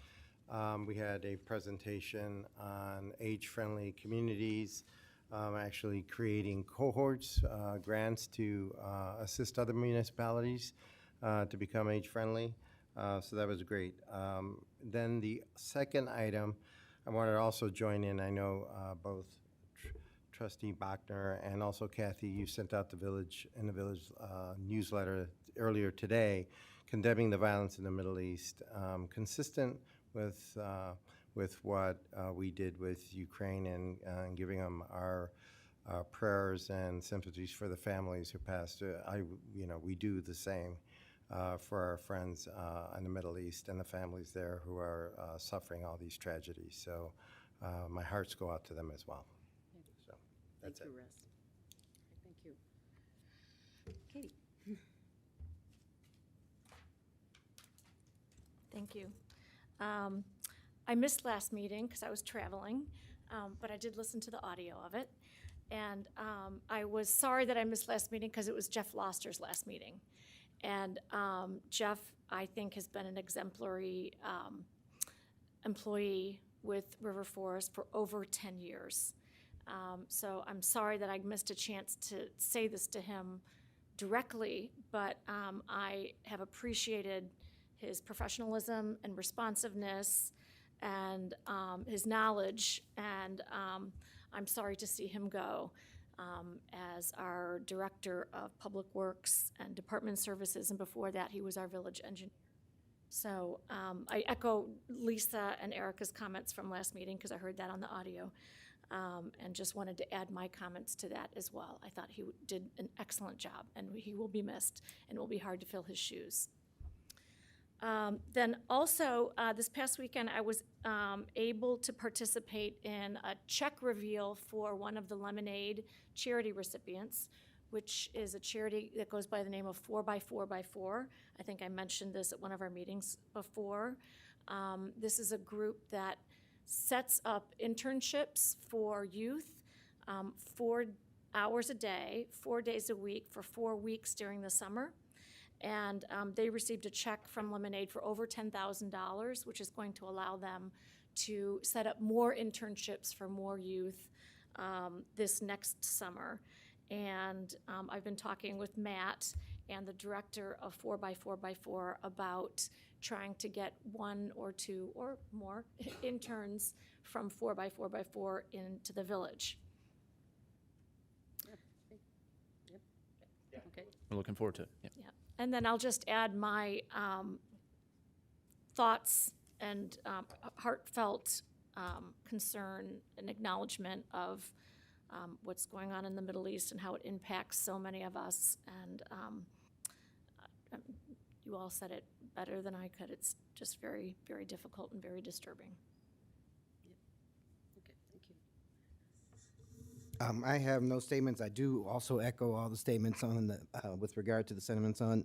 Speaker 4: We had a presentation on age-friendly communities, actually creating cohorts, grants to assist other municipalities to become age-friendly. So that was great. Then the second item, I wanted to also join in. I know both Trustee Bachner and also Kathy, you sent out the village newsletter earlier today, condemning the violence in the Middle East, consistent with what we did with Ukraine and giving them our prayers and sympathies for the families who passed. We do the same for our friends in the Middle East and the families there who are suffering all these tragedies. So my hearts go out to them as well. So that's
Speaker 1: Thank
Speaker 4: it.
Speaker 1: you, Rez. Thank you. Katie?
Speaker 9: Thank you. I missed last meeting because I was traveling, but I did listen to the audio of it. And I was sorry that I missed last meeting because it was Jeff Loster's last meeting. And Jeff, I think, has been an exemplary employee with River Forest for over 10 years. So I'm sorry that I missed a chance to say this to him directly, but I have appreciated his professionalism and responsiveness and his knowledge, and I'm sorry to see him go. As our Director of Public Works and Department Services, and before that, he was our village engineer. So I echo Lisa and Erica's comments from last meeting because I heard that on the audio, and just wanted to add my comments to that as well. I thought he did an excellent job, and he will be missed, and it will be hard to fill his shoes. Then also, this past weekend, I was able to participate in a check reveal for one of the Lemonade charity recipients, which is a charity that goes by the name of 4x4x4. I think I mentioned this at one of our meetings before. This is a group that sets up internships for youth, 4 hours a day, 4 days a week for 4 weeks during the summer. And they received a check from Lemonade for over $10,000, which is going to allow them to set up more internships for more youth this next summer. And I've been talking with Matt and the director of 4x4x4 about trying to get 1 or 2 or more interns from 4x4x4 into the village.
Speaker 1: Okay.
Speaker 8: We're looking forward to it. Yeah.
Speaker 9: Yeah. And then I'll just add my thoughts and heartfelt concern and acknowledgement of what's going on in the Middle East and how it impacts so many of us. And you all said it better than I could. It's just very, very difficult and very disturbing.
Speaker 1: Okay, thank you.
Speaker 6: I have no statements. I do also echo all the statements on the with regard to the sentiments on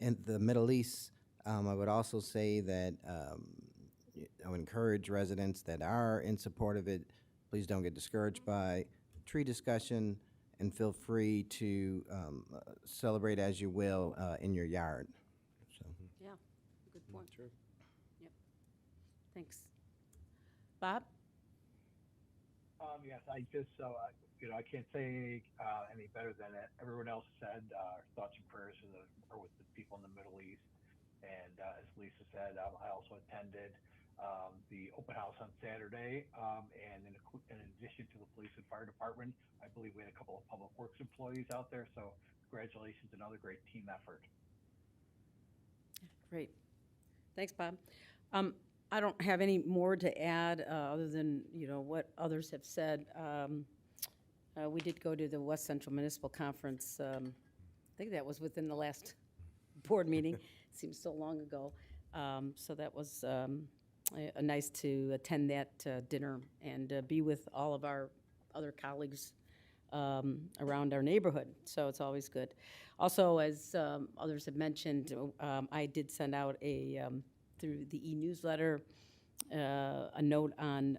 Speaker 6: in the Middle East. I would also say that I would encourage residents that are in support of it, please don't get discouraged by tree discussion, and feel free to celebrate as you will in your yard. So.
Speaker 1: Yeah, good point.
Speaker 4: Sure.
Speaker 1: Yep. Thanks. Bob?
Speaker 11: Yes, I just, I can't say any better than everyone else said. Our thoughts and prayers are with the people in the Middle East. And as Lisa said, I also attended the open house on Saturday. And in addition to the police and fire department, I believe we had a couple of public works employees out there. So congratulations, another great team effort.
Speaker 1: Great. Thanks, Bob. I don't have any more to add other than, what others have said. We did go to the West Central Municipal Conference. I think that was within the last board meeting. Seems so long ago. So that was nice to attend that dinner and be with all of our other colleagues around our neighborhood. So it's always good. Also, as others have mentioned, I did send out through the e-newsletter a note on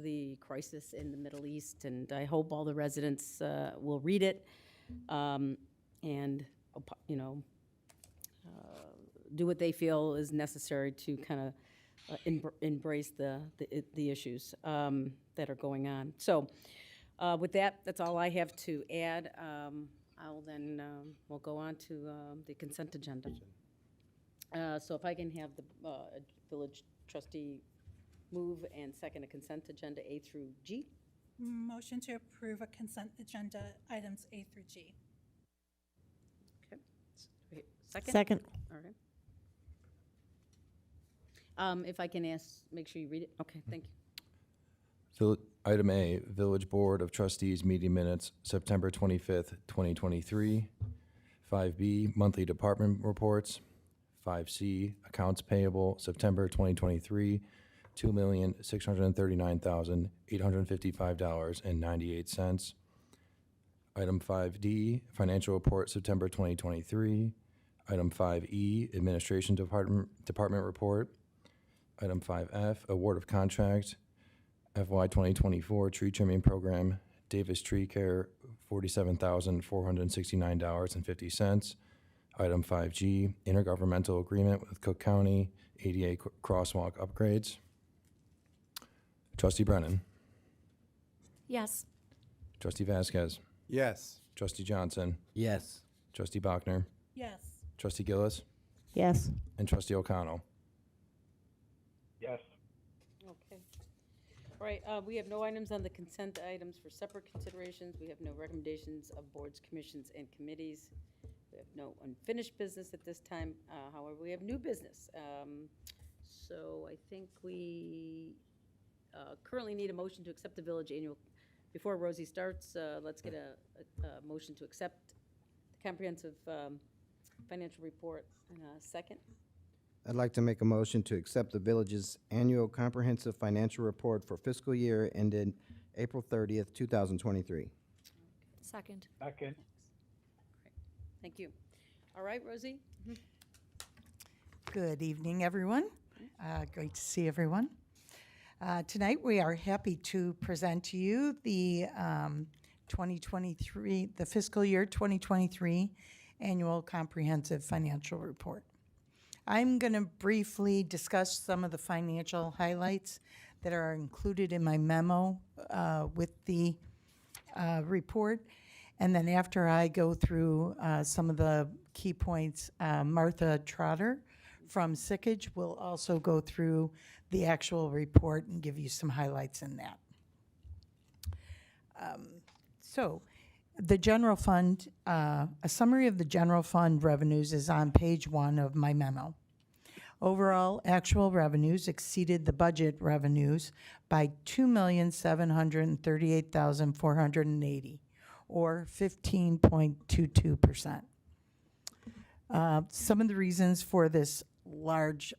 Speaker 1: the crisis in the Middle East, and I hope all the residents will read it and do what they feel is necessary to kind of embrace the issues that are going on. So with that, that's all I have to add. We'll go on to the consent agenda. So if I can have the village trustee move and second a consent agenda A through G.
Speaker 3: Motion to approve a consent agenda items A through G.
Speaker 1: Okay. Second?
Speaker 10: Second.
Speaker 1: All right. If I can make sure you read it. Okay, thank you.
Speaker 2: Item A, Village Board of Trustees meeting minutes, September 25th, 2023. 5B, monthly department reports. 5C, accounts payable, September 2023, $2,639,855.98. Item 5D, financial report, September 2023. Item 5E, administration department report. Item 5F, award of contract, FY 2024 tree trimming program, Davis Tree Care, $47,469.50. Item 5G, intergovernmental agreement with Cook County, ADA crosswalk upgrades. Trustee Brennan.
Speaker 9: Yes.
Speaker 2: Trustee Vasquez.
Speaker 4: Yes.
Speaker 2: Trustee Johnson.
Speaker 6: Yes.
Speaker 2: Trustee Bachner.
Speaker 3: Yes.
Speaker 2: Trustee Gillis.
Speaker 10: Yes.
Speaker 2: And Trustee O'Connell.
Speaker 11: Yes.
Speaker 1: Okay. All right, we have no items on the consent items for separate considerations. We have no recommendations of boards, commissions, and committees. We have no unfinished business at this time. However, we have new business. So I think we currently need a motion to accept the village annual. Before Rosie starts, let's get a motion to accept the comprehensive financial report in a second.
Speaker 6: I'd like to make a motion to accept the village's annual comprehensive financial report for fiscal year ended April 30th, 2023.
Speaker 9: Second.
Speaker 11: Second.
Speaker 1: Thank you. All right, Rosie?
Speaker 14: Good evening, everyone. Great to see everyone. Tonight, we are happy to present to you the 2023, the fiscal year 2023 annual comprehensive financial report. I'm going to briefly discuss some of the financial highlights that are included in my memo with the report. And then after I go through some of the key points, Martha Trotter from Sickage will also go through the actual report and give you some highlights in that. So the general fund, a summary of the general fund revenues is on page 1 of my memo. Overall, actual revenues exceeded the budget revenues by $2,738,480, or 15.22%. Some of the reasons for this large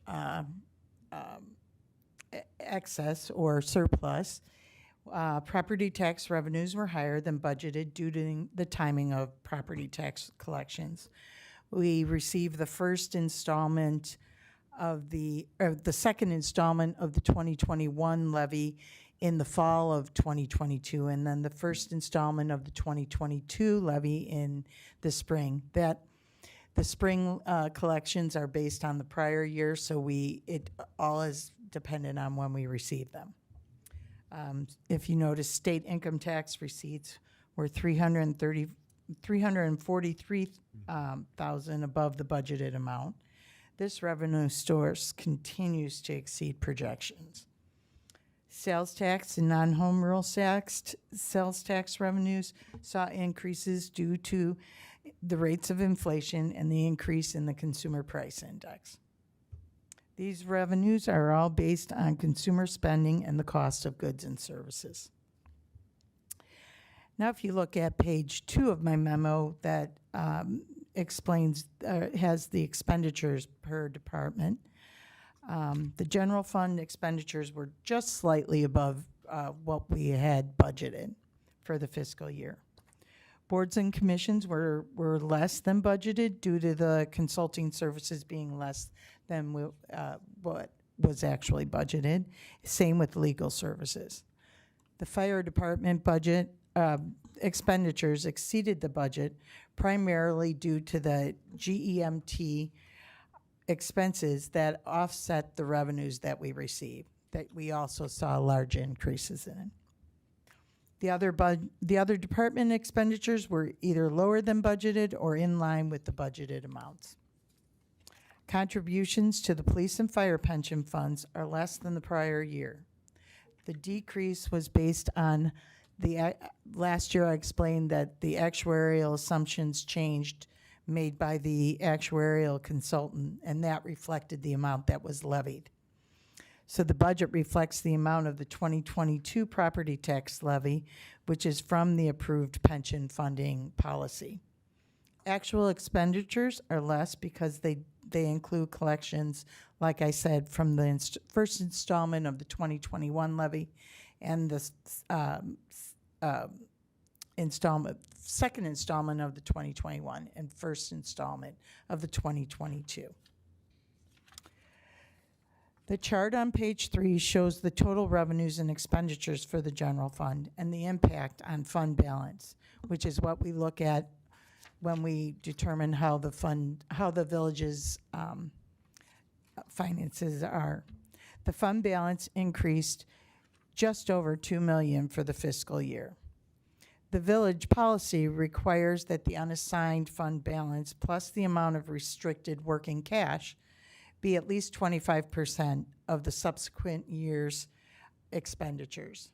Speaker 14: excess or surplus, property tax revenues were higher than budgeted due to the timing of property tax collections. We received the first installment of the second installment of the 2021 levy in the fall of 2022, and then the first installment of the 2022 levy in the spring. The spring collections are based on the prior year, so it all is dependent on when we receive them. If you notice, state income tax receipts were $343,000 above the budgeted amount. This revenue source continues to exceed projections. Sales tax and non-home rural sales tax revenues saw increases due to the rates of inflation, and the increase in the consumer price index. These revenues are all based on consumer spending and the cost of goods and services. Now, if you look at page 2 of my memo that explains, has the expenditures per department, the general fund expenditures were just slightly above what we had budgeted for the fiscal year. Boards and commissions were less than budgeted due to the consulting services being less than what was actually budgeted. Same with legal services. The fire department budget expenditures exceeded the budget primarily due to the GEMT expenses that offset the revenues that we received, that we also saw large increases in. The other department expenditures were either lower than budgeted or in line with the budgeted amounts. Contributions to the police and fire pension funds are less than the prior year. The decrease was based on last year I explained that the actuarial assumptions changed made by the actuarial consultant, and that reflected the amount that was levied. So the budget reflects the amount of the 2022 property tax levy, which is from the approved pension funding policy. Actual expenditures are less because they include collections, like I said, from the first installment of the 2021 levy and the second installment of the 2021 and first installment of the 2022. The chart on page 3 shows the total revenues and expenditures for the general fund and the impact on fund balance, which is what we look at when we determine how the village's finances are. The fund balance increased just over $2 million for the fiscal year. The village policy requires that the unassigned fund balance plus the amount of restricted working cash be at least 25% of the subsequent year's expenditures.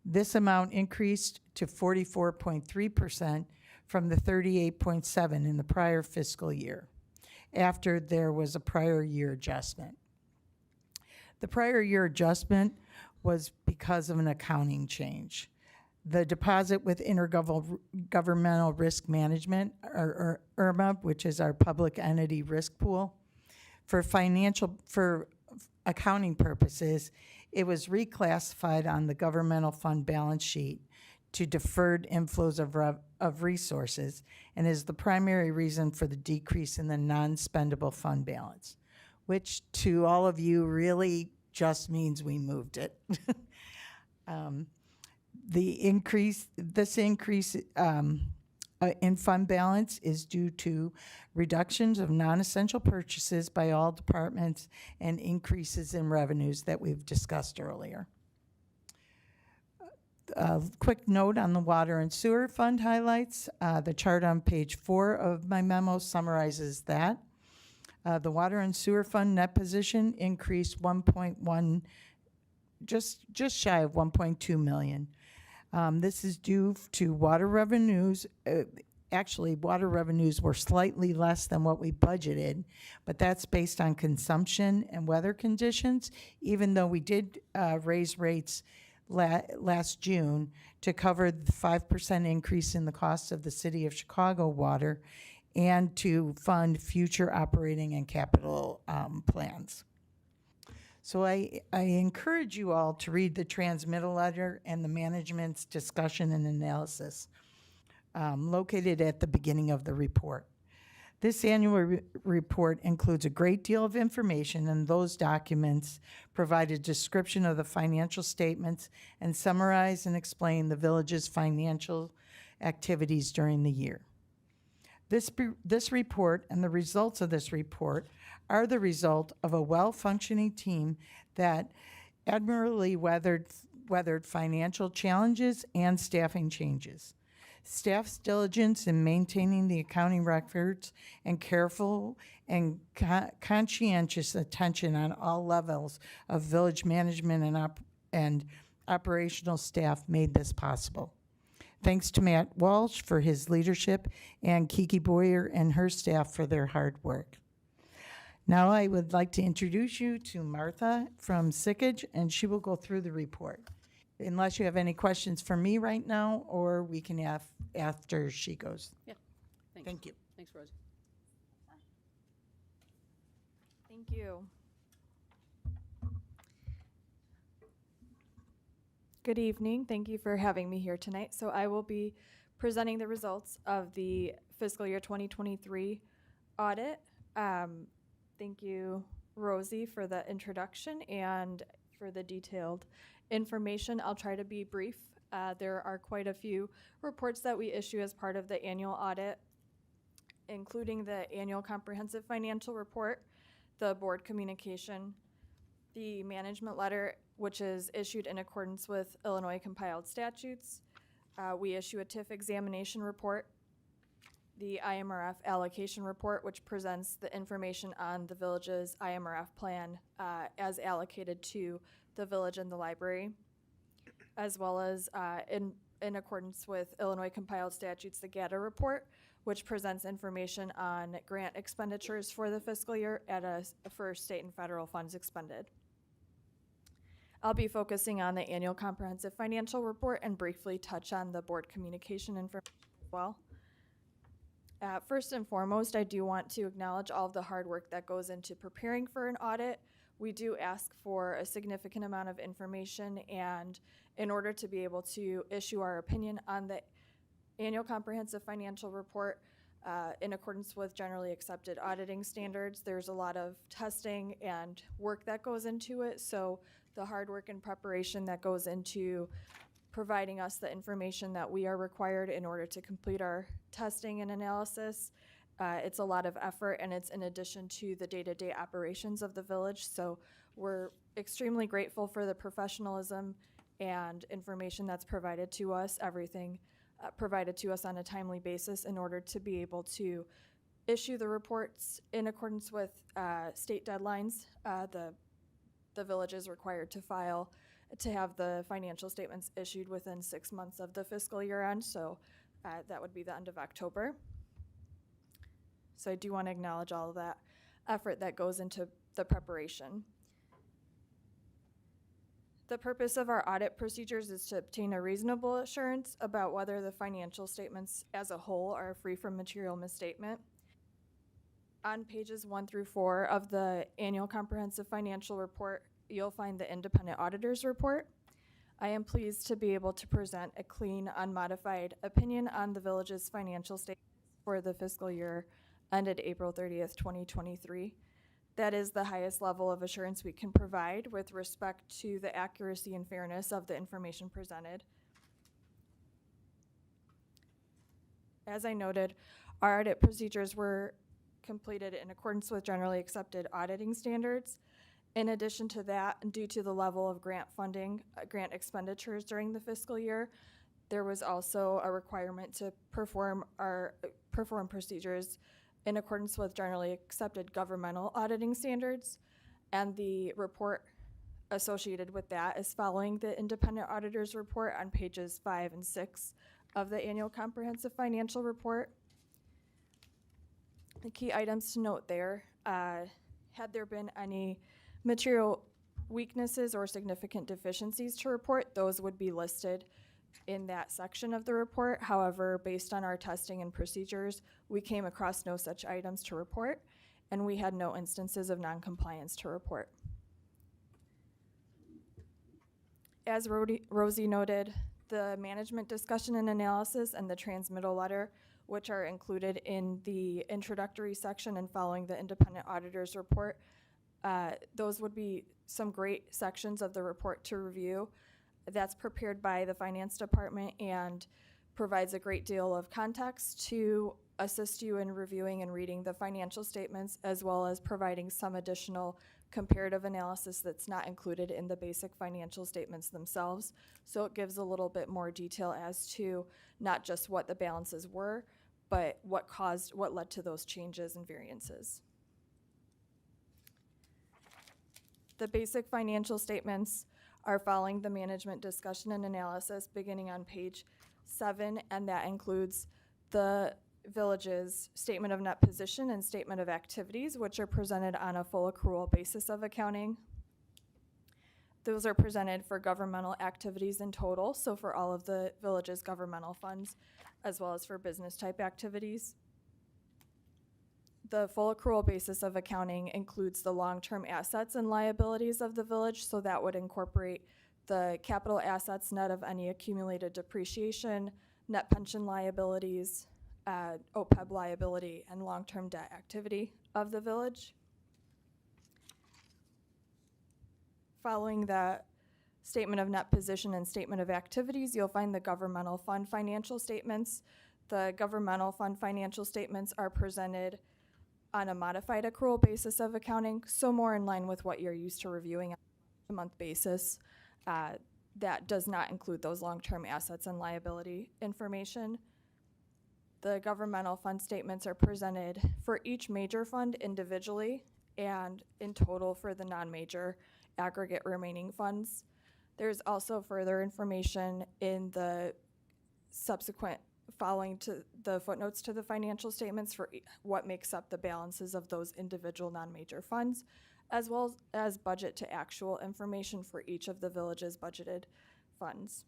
Speaker 14: This amount increased to 44.3% from the 38.7% in the prior fiscal year, after there was a prior year adjustment. The prior year adjustment was because of an accounting change. The deposit with Intergovernmental Risk Management, or IRMA, which is our public entity risk pool, for accounting purposes, it was reclassified on the governmental fund balance sheet to deferred inflows of resources and is the primary reason for the decrease in the non-spendable fund balance, which to all of you really just means we moved it. This increase in fund balance is due to reductions of non-essential purchases by all departments and increases in revenues that we've discussed earlier. A quick note on the water and sewer fund highlights. The chart on page 4 of my memo summarizes that. The water and sewer fund net position increased 1.1, just shy of 1.2 million. This is due to water revenues. Actually, water revenues were slightly less than what we budgeted, but that's based on consumption and weather conditions, even though we did raise rates last June to cover the 5% increase in the cost of the City of Chicago water and to fund future operating and capital plans. So I encourage you all to read the transmittal letter and the management's discussion and analysis located at the beginning of the report. This annual report includes a great deal of information, and those documents provide a description of the financial statements and summarize and explain the village's financial activities during the year. This report and the results of this report are the result of a well-functioning team that admirably weathered financial challenges and staffing changes. Staff's diligence in maintaining the accounting records and careful and conscientious attention on all levels of village management and operational staff made this possible. thanks to Matt Walsh for his leadership and Kiki Boyer and her staff for their hard work. Now I would like to introduce you to Martha from Sickage, and she will go through the report. Unless you have any questions for me right now, or we can have after she goes.
Speaker 1: Yeah, thanks.
Speaker 14: Thank you.
Speaker 1: Thanks, Rosie.
Speaker 15: Thank you. Good evening. Thank you for having me here tonight. So I will be presenting the results of the fiscal year 2023 audit. Thank you, Rosie, for the introduction and for the detailed information. I'll try to be brief. There are quite a few reports that we issue as part of the annual audit, including the annual comprehensive financial report, the board communication, the management letter, which is issued in accordance with Illinois compiled statutes. We issue a TIF examination report, the IMRF allocation report, which presents the information on the village's IMRF plan as allocated to the village and the library, as well as in accordance with Illinois compiled statutes, the GATA report, which presents information on grant expenditures for the fiscal year for state and federal funds expended. I'll be focusing on the annual comprehensive financial report and briefly touch on the board communication information as well. First and foremost, I do want to acknowledge all of the hard work that goes into preparing for an audit. We do ask for a significant amount of information, and in order to be able to issue our opinion on the annual comprehensive financial report in accordance with generally accepted auditing standards, there's a lot of testing and work that goes into it. So the hard work and preparation that goes into providing us the information that we are required in order to complete our testing and analysis. It's a lot of effort, and it's in addition to the day-to-day operations of the village. So we're extremely grateful for the professionalism and information that's provided to us, everything provided to us on a timely basis in order to be able to issue the reports in accordance with state deadlines. The village is required to have the financial statements issued within 6 months of the fiscal year end, so that would be the end of October. So I do want to acknowledge all of that effort that goes into the preparation. The purpose of our audit procedures is to obtain a reasonable assurance about whether the financial statements as a whole are free from material misstatement. On pages 1 through 4 of the annual comprehensive financial report, you'll find the independent auditor's report. I am pleased to be able to present a clean, unmodified opinion on the village's financial statements for the fiscal year ended April 30th, 2023. That is the highest level of assurance we can provide with respect to the accuracy and fairness of the information presented. As I noted, our audit procedures were completed in accordance with generally accepted auditing standards. In addition to that, due to the level of grant funding, grant expenditures during the fiscal year, there was also a requirement to perform procedures in accordance with generally accepted governmental auditing standards, and the report associated with that is following the independent auditor's report on pages 5 and 6 of the annual comprehensive financial report. The key items to note there, had there been any material weaknesses or significant deficiencies to report, those would be listed in that section of the report. However, based on our testing and procedures, we came across no such items to report, and we had no instances of non-compliance to report. As Rosie noted, the management discussion and analysis and the transmittal letter, which are included in the introductory section and following the independent auditor's report, those would be some great sections of the report to review. That's prepared by the finance department and provides a great deal of context to assist you in reviewing and reading the financial statements, as well as providing some additional comparative analysis that's not included in the basic financial statements themselves. So it gives a little bit more detail as to not just what the balances were, but what led to those changes and variances. The basic financial statements are following the management discussion and analysis beginning on page 7, and that includes the village's statement of net position and statement of activities, which are presented on a full accrual basis of accounting. Those are presented for governmental activities in total, so for all of the village's governmental funds, as well as for business type activities. The full accrual basis of accounting includes the long-term assets and liabilities of the village, so that would incorporate the capital assets net of any accumulated depreciation, net pension liabilities, OPEB liability, and long-term debt activity of the village. Following the statement of net position and statement of activities, you'll find the governmental fund financial statements. The governmental fund financial statements are presented on a modified accrual basis of accounting, so more in line with what you're used to reviewing on a month basis. That does not include those long-term assets and liability information. The governmental fund statements are presented for each major fund individually and in total for the non-major aggregate remaining funds. There's also further information in the subsequent following to the footnotes to the financial statements for what makes up the balances of those individual non-major funds, as well as budget to actual information for each of the village's budgeted funds.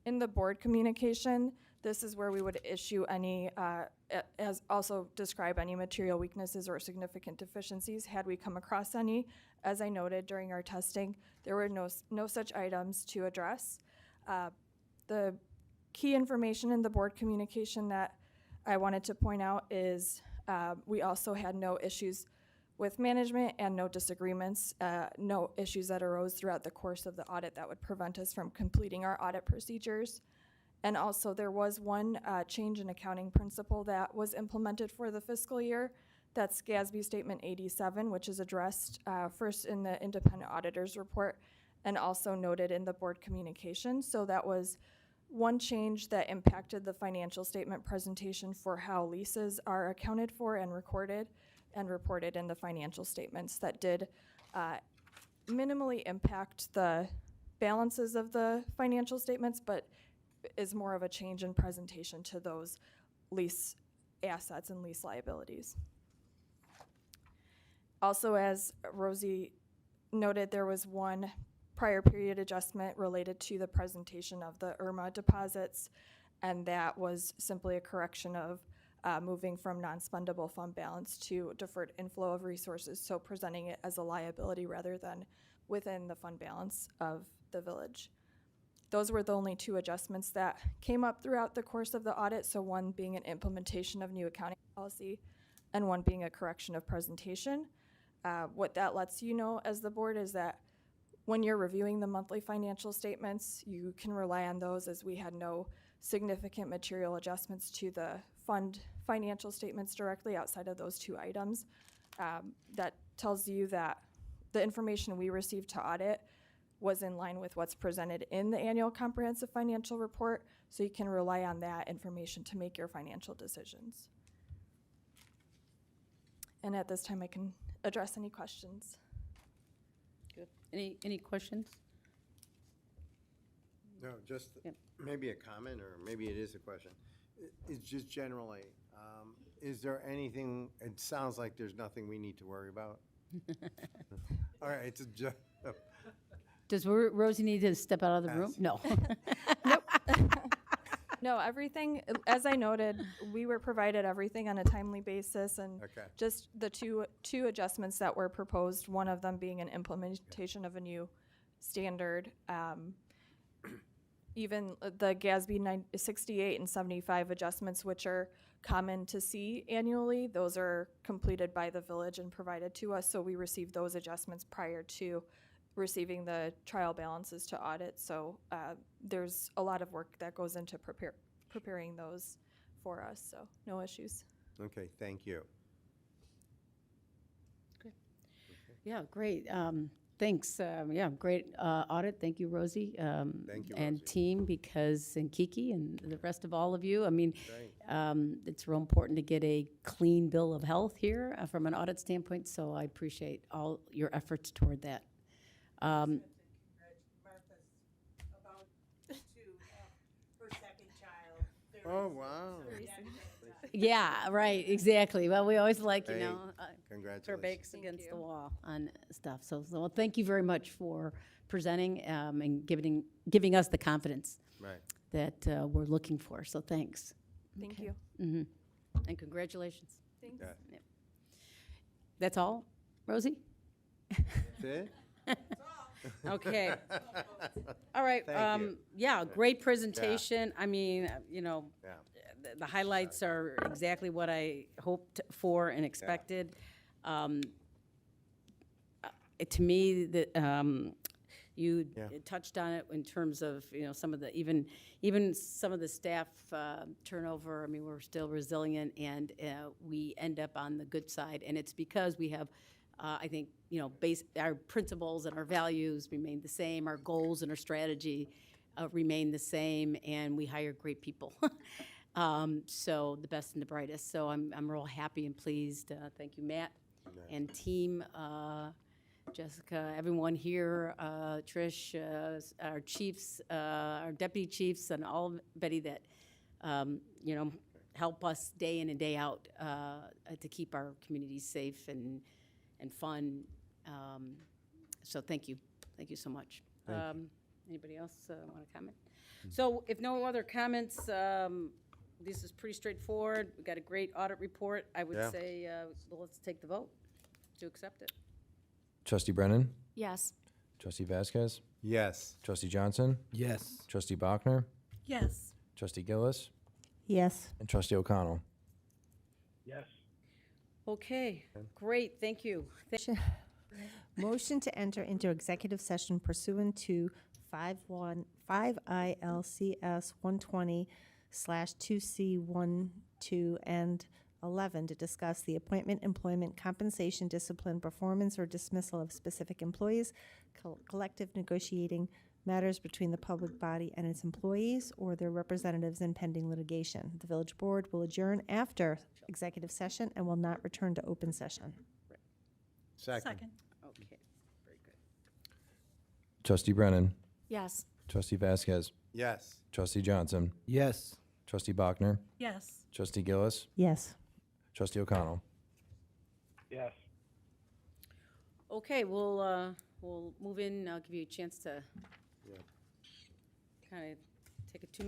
Speaker 15: In the board communication, this is where we would issue any, as also describe any material weaknesses or significant deficiencies had we come across any. As I noted during our testing, there were no such items to address. The key information in the board communication that I wanted to point out is we also had no issues with management and no disagreements, no issues that arose throughout the course of the audit that would prevent us from completing our audit procedures. And also there was one change in accounting principle that was implemented for the fiscal year. That's GASB Statement 87, which is addressed first in the independent auditor's report and also noted in the board communication. So that was one change that impacted the financial statement presentation for how leases are accounted for and recorded and reported in the financial statements. That did minimally impact the balances of the financial statements, but is more of a change in presentation to those lease assets and lease liabilities. Also, as Rosie noted, there was one prior period adjustment related to the presentation of the IRMA deposits, and that was simply a correction of moving from non-spendable fund balance to deferred inflow of resources, so presenting it as a liability rather than within the fund balance of the village. Those were the only two adjustments that came up throughout the course of the audit, so one being an implementation of new accounting policy and one being a correction of presentation. What that lets you know as the board is that when you're reviewing the monthly financial statements, you can rely on those, as we had no significant material adjustments to the fund financial statements directly outside of those two items. That tells you that the information we received to audit was in line with what's presented in the annual comprehensive financial report, so you can rely on that information to make your financial decisions. And at this time, I can address any questions.
Speaker 1: Good. Any questions?
Speaker 4: No, just
Speaker 1: Yep.
Speaker 4: maybe a comment, or maybe it is a question. It's just generally, is there anything, it sounds like there's nothing we need to worry about. All right, it's a
Speaker 1: Does Rosie need to step out of the room?
Speaker 4: Pass.
Speaker 1: No.
Speaker 15: No, everything, as I noted, we were provided everything on a timely basis, and
Speaker 4: Okay.
Speaker 15: just the two adjustments that were proposed, one of them being an implementation of a new standard. Even the GASB 68 and 75 adjustments, which are common to see annually, those are completed by the village and provided to us, so we received those adjustments prior to receiving the trial balances to audit. So there's a lot of work that goes into preparing those for us, so no issues.
Speaker 4: Okay, thank you.
Speaker 1: Yeah, great. Thanks. Yeah, great audit. Thank you, Rosie.
Speaker 4: Thank you,
Speaker 1: And
Speaker 4: Rosie.
Speaker 1: team, and Kiki, and the rest of all of you. I mean,
Speaker 4: Great.
Speaker 1: it's real important to get a clean bill of health here from an audit standpoint, so I appreciate all your efforts toward that. Um,
Speaker 4: Oh, wow.
Speaker 1: Yeah, right, exactly. Well, we always like, you
Speaker 4: Hey,
Speaker 1: know, throw
Speaker 4: congratulations.
Speaker 1: backs against the wall on stuff. So, well, thank you very much for presenting and giving us the confidence
Speaker 4: Right.
Speaker 1: that we're looking for. So thanks.
Speaker 15: Thank you.
Speaker 1: Hmm. And congratulations.
Speaker 15: Thanks.
Speaker 4: Yeah.
Speaker 1: Yep. That's all, Rosie?
Speaker 4: That's it?
Speaker 1: Okay. All right.
Speaker 4: Thank you.
Speaker 1: Yeah, great presentation. I mean, you know,
Speaker 4: Yeah.
Speaker 1: the highlights are exactly what I hoped for and expected. To me, you
Speaker 4: Yeah.
Speaker 1: touched on it in terms of, you know, some of the, even some of the staff turnover. I mean, we're still resilient, and we end up on the good side. And it's because we have, I think, you know, our principles and our values remain the same, our goals and our strategy remain the same, and we hire great people. So the best and the brightest. So I'm real happy and pleased. Thank you, Matt and team, Jessica, everyone here, Trish, our chiefs, our deputy chiefs, and all everybody that you know, help us day in and day out to keep our communities safe and fun. So thank you so much. Anybody else want to comment? So if no other comments, this is pretty straightforward. We got a great audit report. I would
Speaker 4: Yeah.
Speaker 1: say, well, let's take the vote to accept it.
Speaker 2: Trustee Brennan?
Speaker 9: Yes.
Speaker 2: Trustee Vasquez?
Speaker 4: Yes.
Speaker 2: Trustee Johnson?
Speaker 6: Yes.
Speaker 2: Trustee Bachner?
Speaker 3: Yes.
Speaker 2: Trustee Gillis?
Speaker 10: Yes.
Speaker 2: And Trustee O'Connell?
Speaker 11: Yes.
Speaker 1: Okay, great, thank you.
Speaker 10: Motion to enter into executive session pursuant to 5 ILCS 120/2C12 and 11 to discuss the appointment, employment, compensation, discipline, performance, or dismissal of specific employees, collective negotiating matters between the public body and its employees or their representatives in pending litigation. The village board will adjourn after executive session and will not return to open session.
Speaker 3: Second.
Speaker 1: Okay, very good.
Speaker 2: Trustee Brennan?
Speaker 9: Yes.
Speaker 2: Trustee Vasquez?
Speaker 4: Yes.
Speaker 2: Trustee Johnson?
Speaker 6: Yes.
Speaker 2: Trustee Bachner?
Speaker 3: Yes.
Speaker 2: Trustee Gillis?
Speaker 10: Yes.
Speaker 2: Trustee O'Connell?
Speaker 11: Yes.
Speaker 1: Okay, we'll move in, I'll give you a chance to kind of take a 2-minute